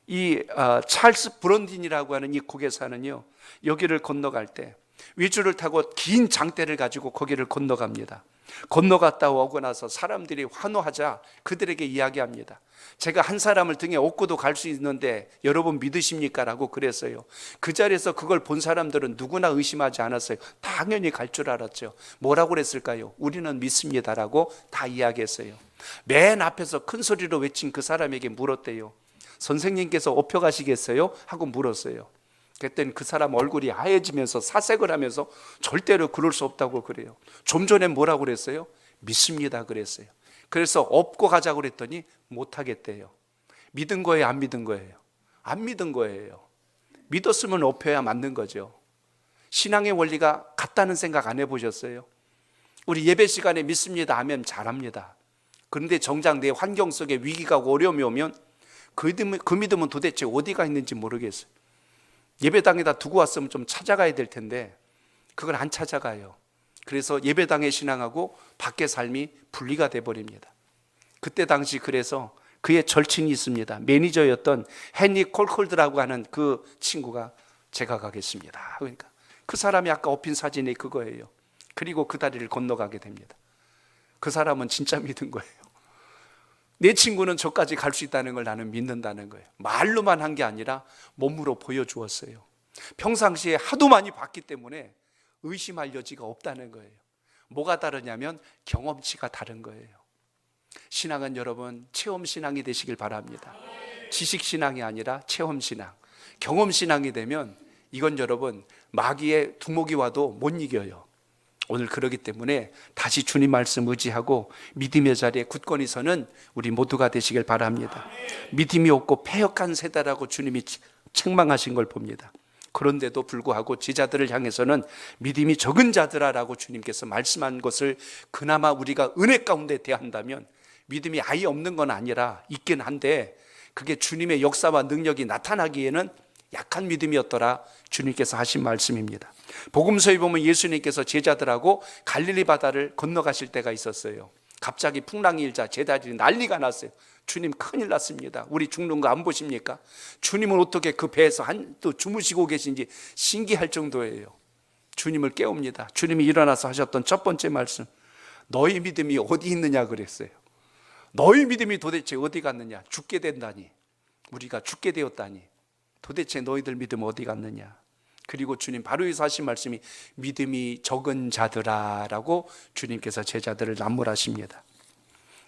이 찰스 브론딘이라고 하는 이 고개사는요, 여기를 건너갈 때 위주를 타고 긴 장대를 가지고 거기를 건너갑니다. 건너갔다 오고 나서 사람들이 환호하자 그들에게 이야기합니다. 제가 한 사람을 등에 업고도 갈 수 있는데 여러분 믿으십니까? 라고 그랬어요. 그 자리에서 그걸 본 사람들은 누구나 의심하지 않았어요. 당연히 갈 줄 알았죠. 뭐라고 그랬을까요? 우리는 믿습니다라고 다 이야기했어요. 맨 앞에서 큰 소리로 외친 그 사람에게 물었대요. 선생님께서 업혀가시겠어요? 하고 물었어요. 그랬더니 그 사람 얼굴이 하얘지면서 사색을 하면서 절대로 그럴 수 없다고 그래요. 좀 전에 뭐라고 그랬어요? 믿습니다 그랬어요. 그래서 업고 가자고 그랬더니 못하겠대요. 믿은 거예요? 안 믿은 거예요? 안 믿은 거예요. 믿었으면 업혀야 맞는 거죠. 신앙의 원리가 같다는 생각 안 해보셨어요? 우리 예배 시간에 믿습니다 하면 잘합니다. 그런데 정작 내 환경 속에 위기가 오고 어려움이 오면 그 믿음은 도대체 어디가 있는지 모르겠어요. 예배당에다 두고 왔으면 좀 찾아가야 될 텐데 그걸 안 찾아가요. 그래서 예배당의 신앙하고 밖의 삶이 분리가 돼버립니다. 그때 당시 그래서 그의 절친이 있습니다. 매니저였던 헨리 콜콜드라고 하는 그 친구가 제가 가겠습니다. 그러니까 그 사람이 아까 업힌 사진이 그거예요. 그리고 그 다리를 건너가게 됩니다. 그 사람은 진짜 믿은 거예요. 내 친구는 저까지 갈 수 있다는 걸 나는 믿는다는 거예요. 말로만 한 게 아니라 몸으로 보여주었어요. 평상시에 하도 많이 봤기 때문에 의심할 여지가 없다는 거예요. 뭐가 다르냐면 경험치가 다른 거예요. 신앙은 여러분 체험신앙이 되시길 바랍니다. 지식신앙이 아니라 체험신앙, 경험신앙이 되면 이건 여러분 마귀의 두목이 와도 못 이겨요. 오늘 그러기 때문에 다시 주님 말씀 의지하고 믿음의 자리에 굳건히 서는 우리 모두가 되시길 바랍니다. 믿음이 없고 패역한 세대라고 주님이 책망하신 걸 봅니다. 그런데도 불구하고 제자들을 향해서는 믿음이 적은 자들아라고 주님께서 말씀한 것을 그나마 우리가 은혜 가운데 대한다면, 믿음이 아예 없는 건 아니라 있긴 한데 그게 주님의 역사와 능력이 나타나기에는 약한 믿음이었더라 주님께서 하신 말씀입니다. 복음서에 보면 예수님께서 제자들하고 갈릴리 바다를 건너가실 때가 있었어요. 갑자기 풍랑이 일자 제자들이 난리가 났어요. 주님 큰일 났습니다. 우리 죽는 거 안 보십니까? 주님은 어떻게 그 배에서 또 주무시고 계신지 신기할 정도예요. 주님을 깨웁니다. 주님이 일어나서 하셨던 첫 번째 말씀, 너희 믿음이 어디 있느냐 그랬어요. 너희 믿음이 도대체 어디 갔느냐? 죽게 된다니, 우리가 죽게 되었다니, 도대체 너희들 믿음 어디 갔느냐? 그리고 주님 바로 여기서 하신 말씀이 믿음이 적은 자들아 라고 주님께서 제자들을 난무하십니다.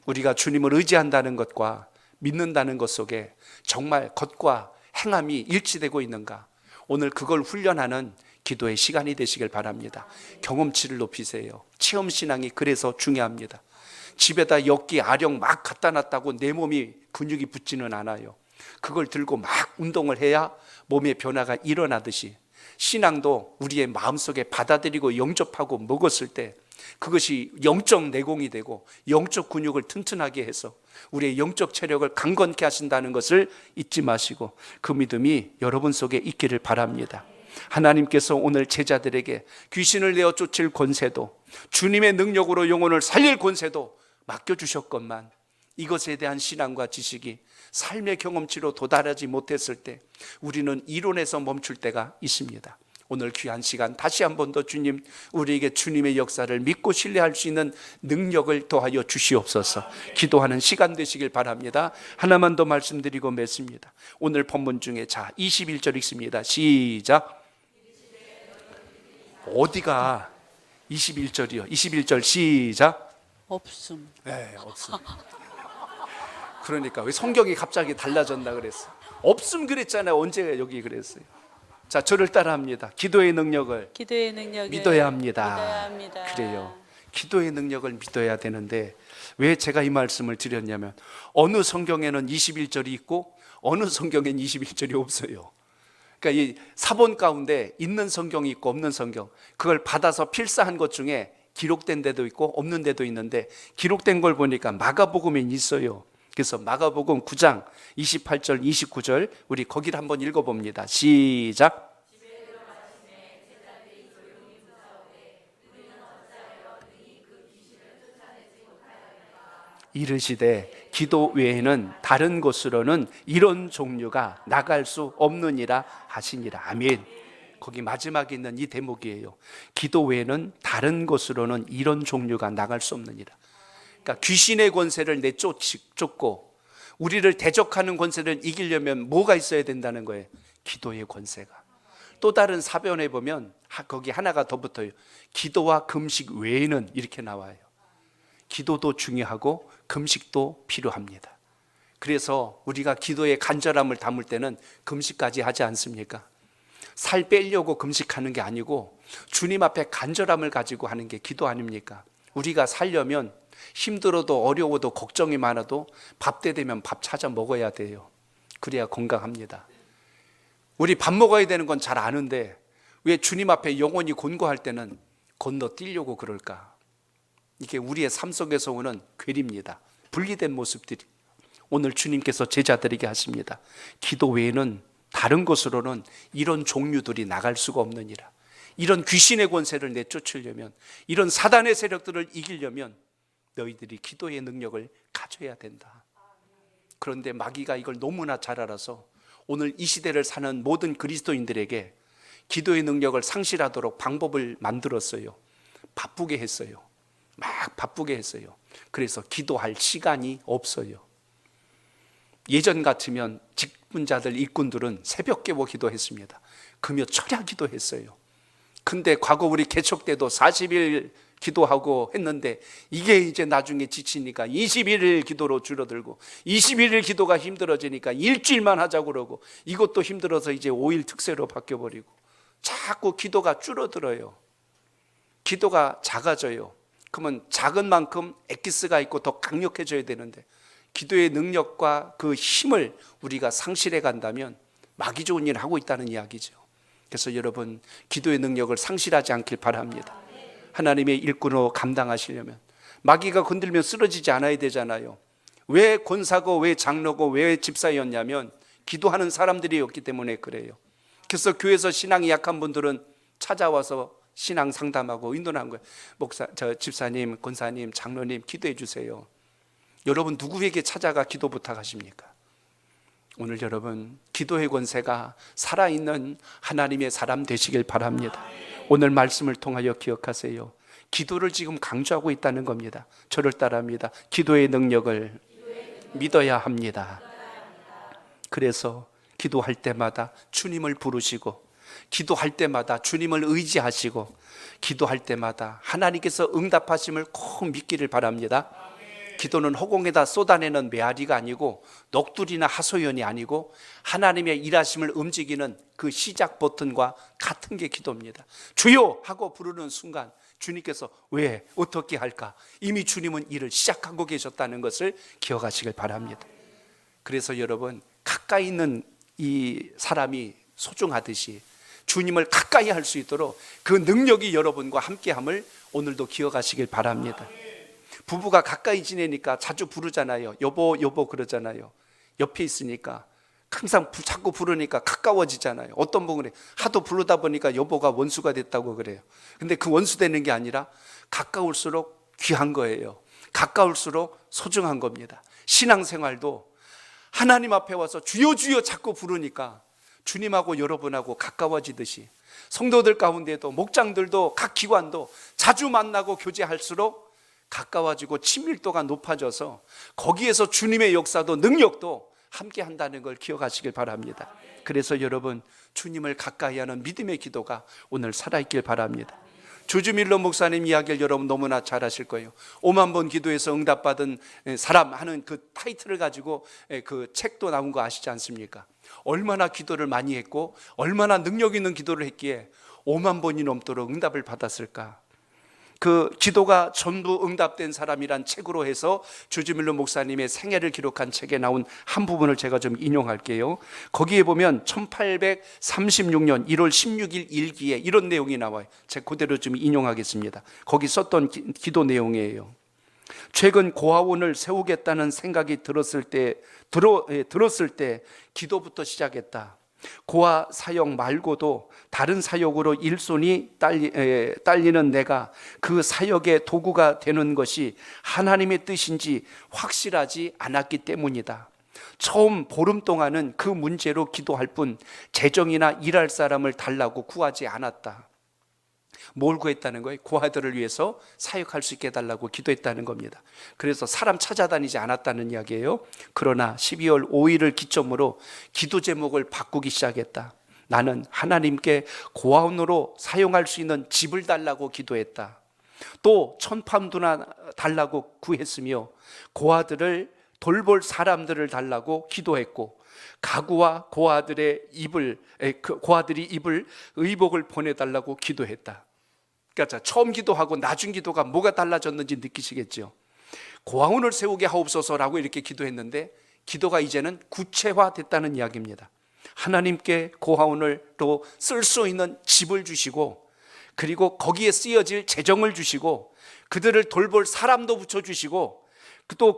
우리가 주님을 의지한다는 것과 믿는다는 것 속에 정말 겉과 행함이 일치되고 있는가? 오늘 그걸 훈련하는 기도의 시간이 되시길 바랍니다. 경험치를 높이세요. 체험신앙이 그래서 중요합니다. 집에다 엿기 아령 막 갖다 놨다고 내 몸이 근육이 붙지는 않아요. 그걸 들고 막 운동을 해야 몸의 변화가 일어나듯이 신앙도 우리의 마음속에 받아들이고 영접하고 먹었을 때 그것이 영적 내공이 되고 영적 근육을 튼튼하게 해서 우리의 영적 체력을 강건케 하신다는 것을 잊지 마시고 그 믿음이 여러분 속에 있기를 바랍니다. 하나님께서 오늘 제자들에게 귀신을 내어 쫓을 권세도 주님의 능력으로 영혼을 살릴 권세도 맡겨주셨건만 이것에 대한 신앙과 지식이 삶의 경험치로 도달하지 못했을 때 우리는 이론에서 멈출 때가 있습니다. 오늘 귀한 시간 다시 한 번 더 주님, 우리에게 주님의 역사를 믿고 신뢰할 수 있는 능력을 더하여 주시옵소서. 기도하는 시간 되시길 바랍니다. 하나만 더 말씀드리고 맺습니다. 오늘 본문 중에 21절 읽습니다. 시작. 어디가 21절이요? 21절 시작. 없음. 네, 없음. 그러니까 왜 성경이 갑자기 달라졌나 그랬어? 없음 그랬잖아요. 언제 여기 그랬어요? 자, 저를 따라합니다. 기도의 능력을 믿어야 합니다. 그래요. 기도의 능력을 믿어야 되는데 왜 제가 이 말씀을 드렸냐면 어느 성경에는 21절이 있고 어느 성경에는 21절이 없어요. 그러니까 이 사본 가운데 있는 성경이 있고 없는 성경, 그걸 받아서 필사한 것 중에 기록된 데도 있고 없는 데도 있는데 기록된 걸 보니까 마가복음에 있어요. 그래서 마가복음 9장 28절 29절 우리 거기를 한번 읽어봅니다. 시작. 이르시되 기도 외에는 다른 곳으로는 이런 종류가 나갈 수 없느니라 하시니라. 아멘. 거기 마지막에 있는 이 대목이에요. 기도 외에는 다른 곳으로는 이런 종류가 나갈 수 없느니라. 그러니까 귀신의 권세를 내쫓고 우리를 대적하는 권세를 이기려면 뭐가 있어야 된다는 거예요? 기도의 권세가. 또 다른 사변에 보면 거기 하나가 더 붙어요. 기도와 금식 외에는 이렇게 나와요. 기도도 중요하고 금식도 필요합니다. 그래서 우리가 기도의 간절함을 담을 때는 금식까지 하지 않습니까? 살 빼려고 금식하는 게 아니고 주님 앞에 간절함을 가지고 하는 게 기도 아닙니까? 우리가 살려면 힘들어도 어려워도 걱정이 많아도 밥 때 되면 밥 찾아 먹어야 돼요. 그래야 건강합니다. 우리 밥 먹어야 되는 건 잘 아는데 왜 주님 앞에 영원히 곤고할 때는 건너뛰려고 그럴까? 이게 우리의 삶 속에서 오는 괴리입니다. 분리된 모습들이 오늘 주님께서 제자들에게 하십니다. 기도 외에는 다른 곳으로는 이런 종류들이 나갈 수가 없느니라. 이런 귀신의 권세를 내쫓으려면, 이런 사단의 세력들을 이기려면 너희들이 기도의 능력을 가져야 된다. 그런데 마귀가 이걸 너무나 잘 알아서 오늘 이 시대를 사는 모든 그리스도인들에게 기도의 능력을 상실하도록 방법을 만들었어요. 바쁘게 했어요. 막 바쁘게 했어요. 그래서 기도할 시간이 없어요. 예전 같으면 직분자들, 일꾼들은 새벽 깨워 기도했습니다. 금요 철야 기도했어요. 근데 과거 우리 개척 때도 40일 기도하고 했는데 이게 이제 나중에 지치니까 21일 기도로 줄어들고 21일 기도가 힘들어지니까 일주일만 하자고 그러고 이것도 힘들어서 이제 5일 특세로 바뀌어버리고 자꾸 기도가 줄어들어요. 기도가 작아져요. 그러면 작은 만큼 엑기스가 있고 더 강력해져야 되는데 기도의 능력과 그 힘을 우리가 상실해 간다면 마귀 좋은 일을 하고 있다는 이야기죠. 그래서 여러분 기도의 능력을 상실하지 않길 바랍니다. 하나님의 일꾼으로 감당하시려면 마귀가 건들면 쓰러지지 않아야 되잖아요. 왜 권사고 왜 장로고 왜 집사였냐면 기도하는 사람들이었기 때문에 그래요. 그래서 교회에서 신앙이 약한 분들은 찾아와서 신앙 상담하고 인도하는 거예요. 집사님, 권사님, 장로님 기도해 주세요. 여러분 누구에게 찾아가 기도 부탁하십니까? 오늘 여러분 기도의 권세가 살아있는 하나님의 사람 되시길 바랍니다. 오늘 말씀을 통하여 기억하세요. 기도를 지금 강조하고 있다는 겁니다. 저를 따라합니다. 기도의 능력을 믿어야 합니다. 그래서 기도할 때마다 주님을 부르시고, 기도할 때마다 주님을 의지하시고, 기도할 때마다 하나님께서 응답하심을 꼭 믿기를 바랍니다. 기도는 허공에다 쏟아내는 메아리가 아니고 녹두리나 하소연이 아니고 하나님의 일하심을 움직이는 그 시작 버튼과 같은 게 기도입니다. 주여 하고 부르는 순간 주님께서 왜 어떻게 할까? 이미 주님은 일을 시작하고 계셨다는 것을 기억하시길 바랍니다. 그래서 여러분 가까이 있는 이 사람이 소중하듯이 주님을 가까이 할 수 있도록 그 능력이 여러분과 함께함을 오늘도 기억하시길 바랍니다. 부부가 가까이 지내니까 자주 부르잖아요. 여보 여보 그러잖아요. 옆에 있으니까 항상 자꾸 부르니까 가까워지잖아요. 어떤 분은 하도 부르다 보니까 여보가 원수가 됐다고 그래요. 근데 그 원수 되는 게 아니라 가까울수록 귀한 거예요. 가까울수록 소중한 겁니다. 신앙생활도 하나님 앞에 와서 주여 주여 자꾸 부르니까 주님하고 여러분하고 가까워지듯이 성도들 가운데도 목장들도 각 기관도 자주 만나고 교제할수록 가까워지고 친밀도가 높아져서 거기에서 주님의 역사도 능력도 함께 한다는 걸 기억하시길 바랍니다. 그래서 여러분 주님을 가까이 하는 믿음의 기도가 오늘 살아있길 바랍니다. 주주밀러 목사님 이야기를 여러분 너무나 잘 아실 거예요. 5만 번 기도해서 응답받은 사람 하는 그 타이틀을 가지고 그 책도 나온 거 아시지 않습니까? 얼마나 기도를 많이 했고 얼마나 능력 있는 기도를 했기에 5만 번이 넘도록 응답을 받았을까? 그 기도가 전부 응답된 사람이란 책으로 해서 주주밀러 목사님의 생애를 기록한 책에 나온 한 부분을 제가 좀 인용할게요. 거기에 보면 1836년 1월 16일 일기에 이런 내용이 나와요. 제가 그대로 좀 인용하겠습니다. 거기 썼던 기도 내용이에요. 최근 고아원을 세우겠다는 생각이 들었을 때 기도부터 시작했다. 고아 사역 말고도 다른 사역으로 일손이 딸리는 내가 그 사역의 도구가 되는 것이 하나님의 뜻인지 확실하지 않았기 때문이다. 처음 보름 동안은 그 문제로 기도할 뿐 재정이나 일할 사람을 달라고 구하지 않았다. 뭘 구했다는 거예요? 고아들을 위해서 사역할 수 있게 해달라고 기도했다는 겁니다. 그래서 사람 찾아다니지 않았다는 이야기예요. 그러나 12월 5일을 기점으로 기도 제목을 바꾸기 시작했다. 나는 하나님께 고아원으로 사용할 수 있는 집을 달라고 기도했다. 또 1,000파운드나 달라고 구했으며 고아들을 돌볼 사람들을 달라고 기도했고 가구와 고아들이 입을 의복을 보내달라고 기도했다. 그러니까 처음 기도하고 나중 기도가 뭐가 달라졌는지 느끼시겠죠. 고아원을 세우게 하옵소서라고 이렇게 기도했는데 기도가 이제는 구체화됐다는 이야기입니다. 하나님께 고아원을 또 쓸 수 있는 집을 주시고 그리고 거기에 쓰여질 재정을 주시고 그들을 돌볼 사람도 붙여주시고 또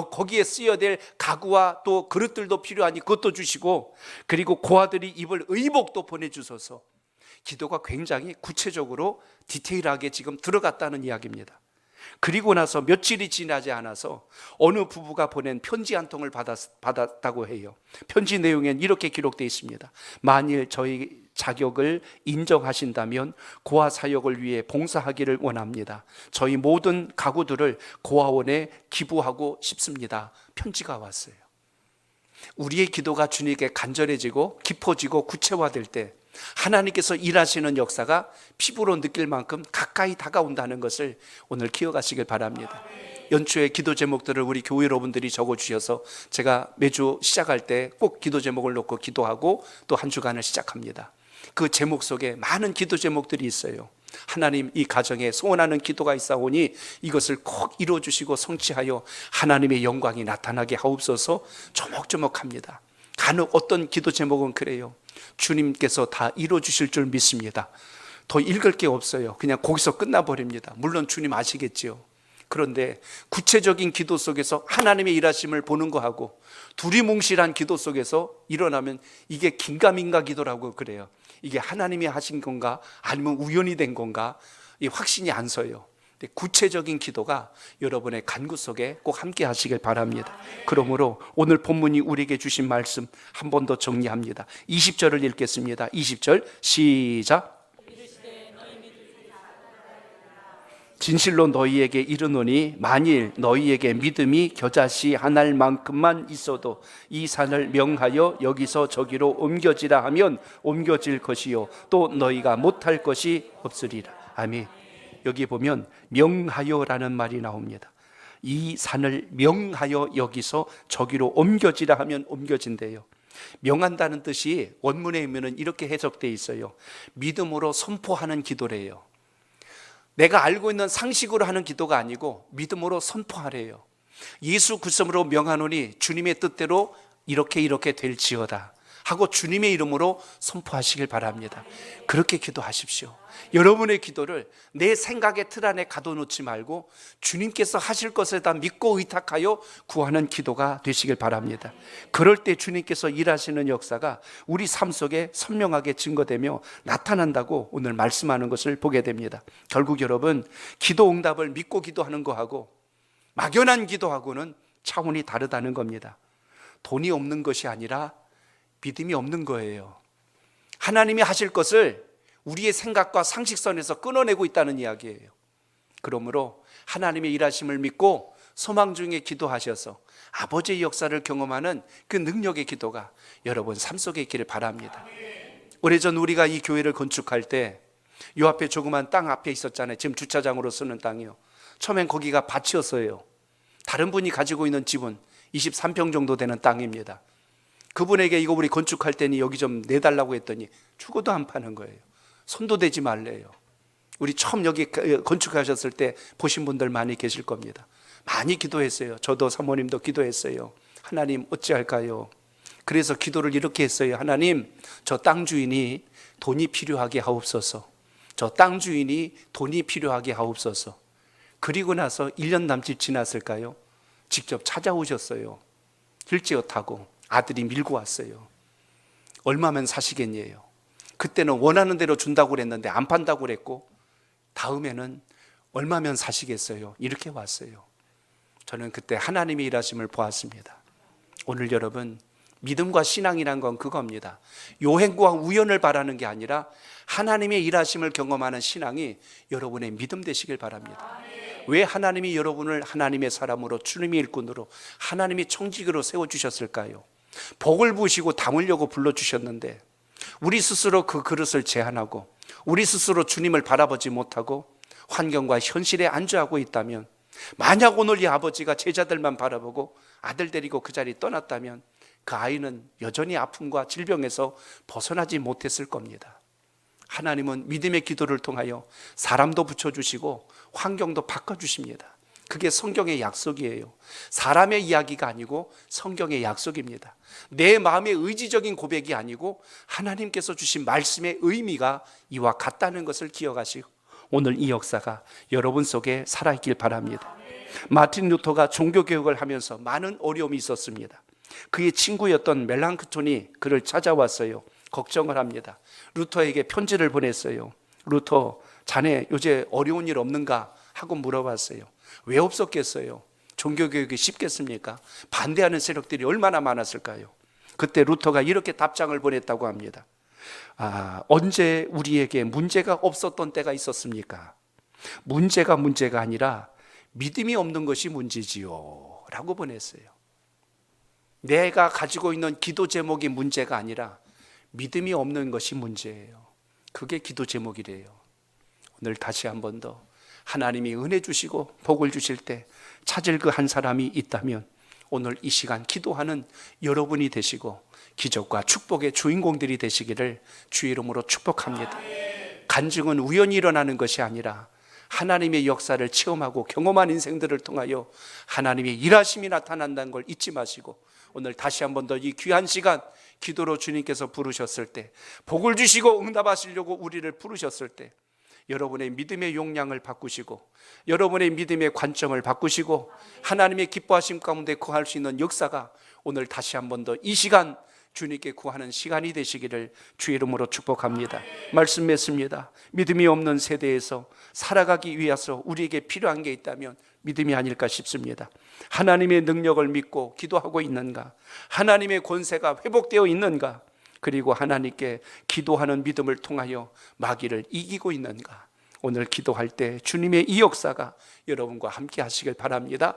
거기에 쓰여야 될 가구와 또 그릇들도 필요하니 그것도 주시고 그리고 고아들이 입을 의복도 보내주셔서 기도가 굉장히 구체적으로 디테일하게 지금 들어갔다는 이야기입니다. 그리고 나서 며칠이 지나지 않아서 어느 부부가 보낸 편지 한 통을 받았다고 해요. 편지 내용엔 이렇게 기록되어 있습니다. 만일 저희 자격을 인정하신다면 고아 사역을 위해 봉사하기를 원합니다. 저희 모든 가구들을 고아원에 기부하고 싶습니다. 편지가 왔어요. 우리의 기도가 주님께 간절해지고 깊어지고 구체화될 때 하나님께서 일하시는 역사가 피부로 느낄 만큼 가까이 다가온다는 것을 오늘 기억하시길 바랍니다. 연초에 기도 제목들을 우리 교회 여러분들이 적어주셔서 제가 매주 시작할 때 꼭 기도 제목을 놓고 기도하고 또 한 주간을 시작합니다. 그 제목 속에 많은 기도 제목들이 있어요. 하나님, 이 가정에 소원하는 기도가 있사오니 이것을 꼭 이루어주시고 성취하여 하나님의 영광이 나타나게 하옵소서. 조목조목합니다. 간혹 어떤 기도 제목은 그래요. 주님께서 다 이루어주실 줄 믿습니다. 더 읽을 게 없어요. 그냥 거기서 끝나버립니다. 물론 주님 아시겠지요. 그런데 구체적인 기도 속에서 하나님의 일하심을 보는 거하고 두리뭉실한 기도 속에서 일어나면 이게 긴가민가 기도라고 그래요. 이게 하나님이 하신 건가 아니면 우연이 된 건가 이 확신이 안 서요. 근데 구체적인 기도가 여러분의 간구 속에 꼭 함께 하시길 바랍니다. 그러므로 오늘 본문이 우리에게 주신 말씀 한 번 더 정리합니다. 20절을 읽겠습니다. 20절 시작. 진실로 너희에게 이르노니 만일 너희에게 믿음이 겨자씨 한 알만큼만 있어도 이 산을 명하여 여기서 저기로 옮겨지라 하면 옮겨질 것이요 또 너희가 못할 것이 없으리라. 아멘. 여기 보면 명하여라는 말이 나옵니다. 이 산을 명하여 여기서 저기로 옮겨지라 하면 옮겨진대요. 명한다는 뜻이 원문에 보면 이렇게 해석되어 있어요. 믿음으로 선포하는 기도래요. 내가 알고 있는 상식으로 하는 기도가 아니고 믿음으로 선포하래요. 예수 그리스도로 명하노니 주님의 뜻대로 이렇게 될지어다 하고 주님의 이름으로 선포하시길 바랍니다. 그렇게 기도하십시오. 여러분의 기도를 내 생각의 틀 안에 가둬놓지 말고 주님께서 하실 것을 다 믿고 의탁하여 구하는 기도가 되시길 바랍니다. 그럴 때 주님께서 일하시는 역사가 우리 삶 속에 선명하게 증거되며 나타난다고 오늘 말씀하는 것을 보게 됩니다. 결국 여러분, 기도 응답을 믿고 기도하는 거하고 막연한 기도하고는 차원이 다르다는 겁니다. 돈이 없는 것이 아니라 믿음이 없는 거예요. 하나님이 하실 것을 우리의 생각과 상식선에서 끊어내고 있다는 이야기예요. 그러므로 하나님의 일하심을 믿고 소망 중에 기도하셔서 아버지의 역사를 경험하는 그 능력의 기도가 여러분 삶 속에 있기를 바랍니다. 오래전 우리가 이 교회를 건축할 때 이 앞에 조그만 땅 앞에 있었잖아요. 지금 주차장으로 쓰는 땅이요. 처음엔 거기가 밭이었어요. 다른 분이 가지고 있는 집은 23평 정도 되는 땅입니다. 그분에게 이거 우리 건축할 때니 여기 좀 내달라고 했더니 죽어도 안 파는 거예요. 손도 대지 말래요. 우리 처음 여기 건축하셨을 때 보신 분들 많이 계실 겁니다. 많이 기도했어요. 저도 사모님도 기도했어요. 하나님 어찌할까요? 그래서 기도를 이렇게 했어요. 하나님, 저 땅 주인이 돈이 필요하게 하옵소서. 저 땅 주인이 돈이 필요하게 하옵소서. 그리고 나서 1년 남짓 지났을까요? 직접 찾아오셨어요. 길지어 타고 아들이 밀고 왔어요. 얼마면 사시겠냐요? 그때는 원하는 대로 준다고 그랬는데 안 판다고 그랬고 다음에는 얼마면 사시겠어요? 이렇게 왔어요. 저는 그때 하나님의 일하심을 보았습니다. 오늘 여러분, 믿음과 신앙이란 건 그겁니다. 요행과 우연을 바라는 게 아니라 하나님의 일하심을 경험하는 신앙이 여러분의 믿음 되시길 바랍니다. 왜 하나님이 여러분을 하나님의 사람으로 주님의 일꾼으로 하나님의 청지기로 세워주셨을까요? 복을 부으시고 담으려고 불러주셨는데 우리 스스로 그 그릇을 제한하고 우리 스스로 주님을 바라보지 못하고 환경과 현실에 안주하고 있다면, 만약 오늘 이 아버지가 제자들만 바라보고 아들 데리고 그 자리 떠났다면 그 아이는 여전히 아픔과 질병에서 벗어나지 못했을 겁니다. 하나님은 믿음의 기도를 통하여 사람도 붙여주시고 환경도 바꿔주십니다. 그게 성경의 약속이에요. 사람의 이야기가 아니고 성경의 약속입니다. 내 마음의 의지적인 고백이 아니고 하나님께서 주신 말씀의 의미가 이와 같다는 것을 기억하시고 오늘 이 역사가 여러분 속에 살아있길 바랍니다. 마틴 루터가 종교개혁을 하면서 많은 어려움이 있었습니다. 그의 친구였던 멜랑크톤이 그를 찾아왔어요. 걱정을 합니다. 루터에게 편지를 보냈어요. 루터, 자네 요새 어려운 일 없는가 하고 물어봤어요. 왜 없었겠어요? 종교개혁이 쉽겠습니까? 반대하는 세력들이 얼마나 많았을까요? 그때 루터가 이렇게 답장을 보냈다고 합니다. 언제 우리에게 문제가 없었던 때가 있었습니까? 문제가 아니라 믿음이 없는 것이 문제지요 라고 보냈어요. 내가 가지고 있는 기도 제목이 문제가 아니라 믿음이 없는 것이 문제예요. 그게 기도 제목이래요. 오늘 다시 한 번 더 하나님이 은혜 주시고 복을 주실 때 찾을 그 한 사람이 있다면 오늘 이 시간 기도하는 여러분이 되시고 기적과 축복의 주인공들이 되시기를 주의 이름으로 축복합니다. 간증은 우연히 일어나는 것이 아니라 하나님의 역사를 체험하고 경험한 인생들을 통하여 하나님의 일하심이 나타난다는 걸 잊지 마시고 오늘 다시 한 번 더 이 귀한 시간 기도로 주님께서 부르셨을 때 복을 주시고 응답하시려고 우리를 부르셨을 때 여러분의 믿음의 용량을 바꾸시고 여러분의 믿음의 관점을 바꾸시고 하나님의 기뻐하심 가운데 구할 수 있는 역사가 오늘 다시 한 번 더 이 시간 주님께 구하는 시간이 되시기를 주의 이름으로 축복합니다. 말씀 맺습니다. 믿음이 없는 세대에서 살아가기 위해서 우리에게 필요한 게 있다면 믿음이 아닐까 싶습니다. 하나님의 능력을 믿고 기도하고 있는가? 하나님의 권세가 회복되어 있는가? 그리고 하나님께 기도하는 믿음을 통하여 마귀를 이기고 있는가? 오늘 기도할 때 주님의 이 역사가 여러분과 함께 하시길 바랍니다.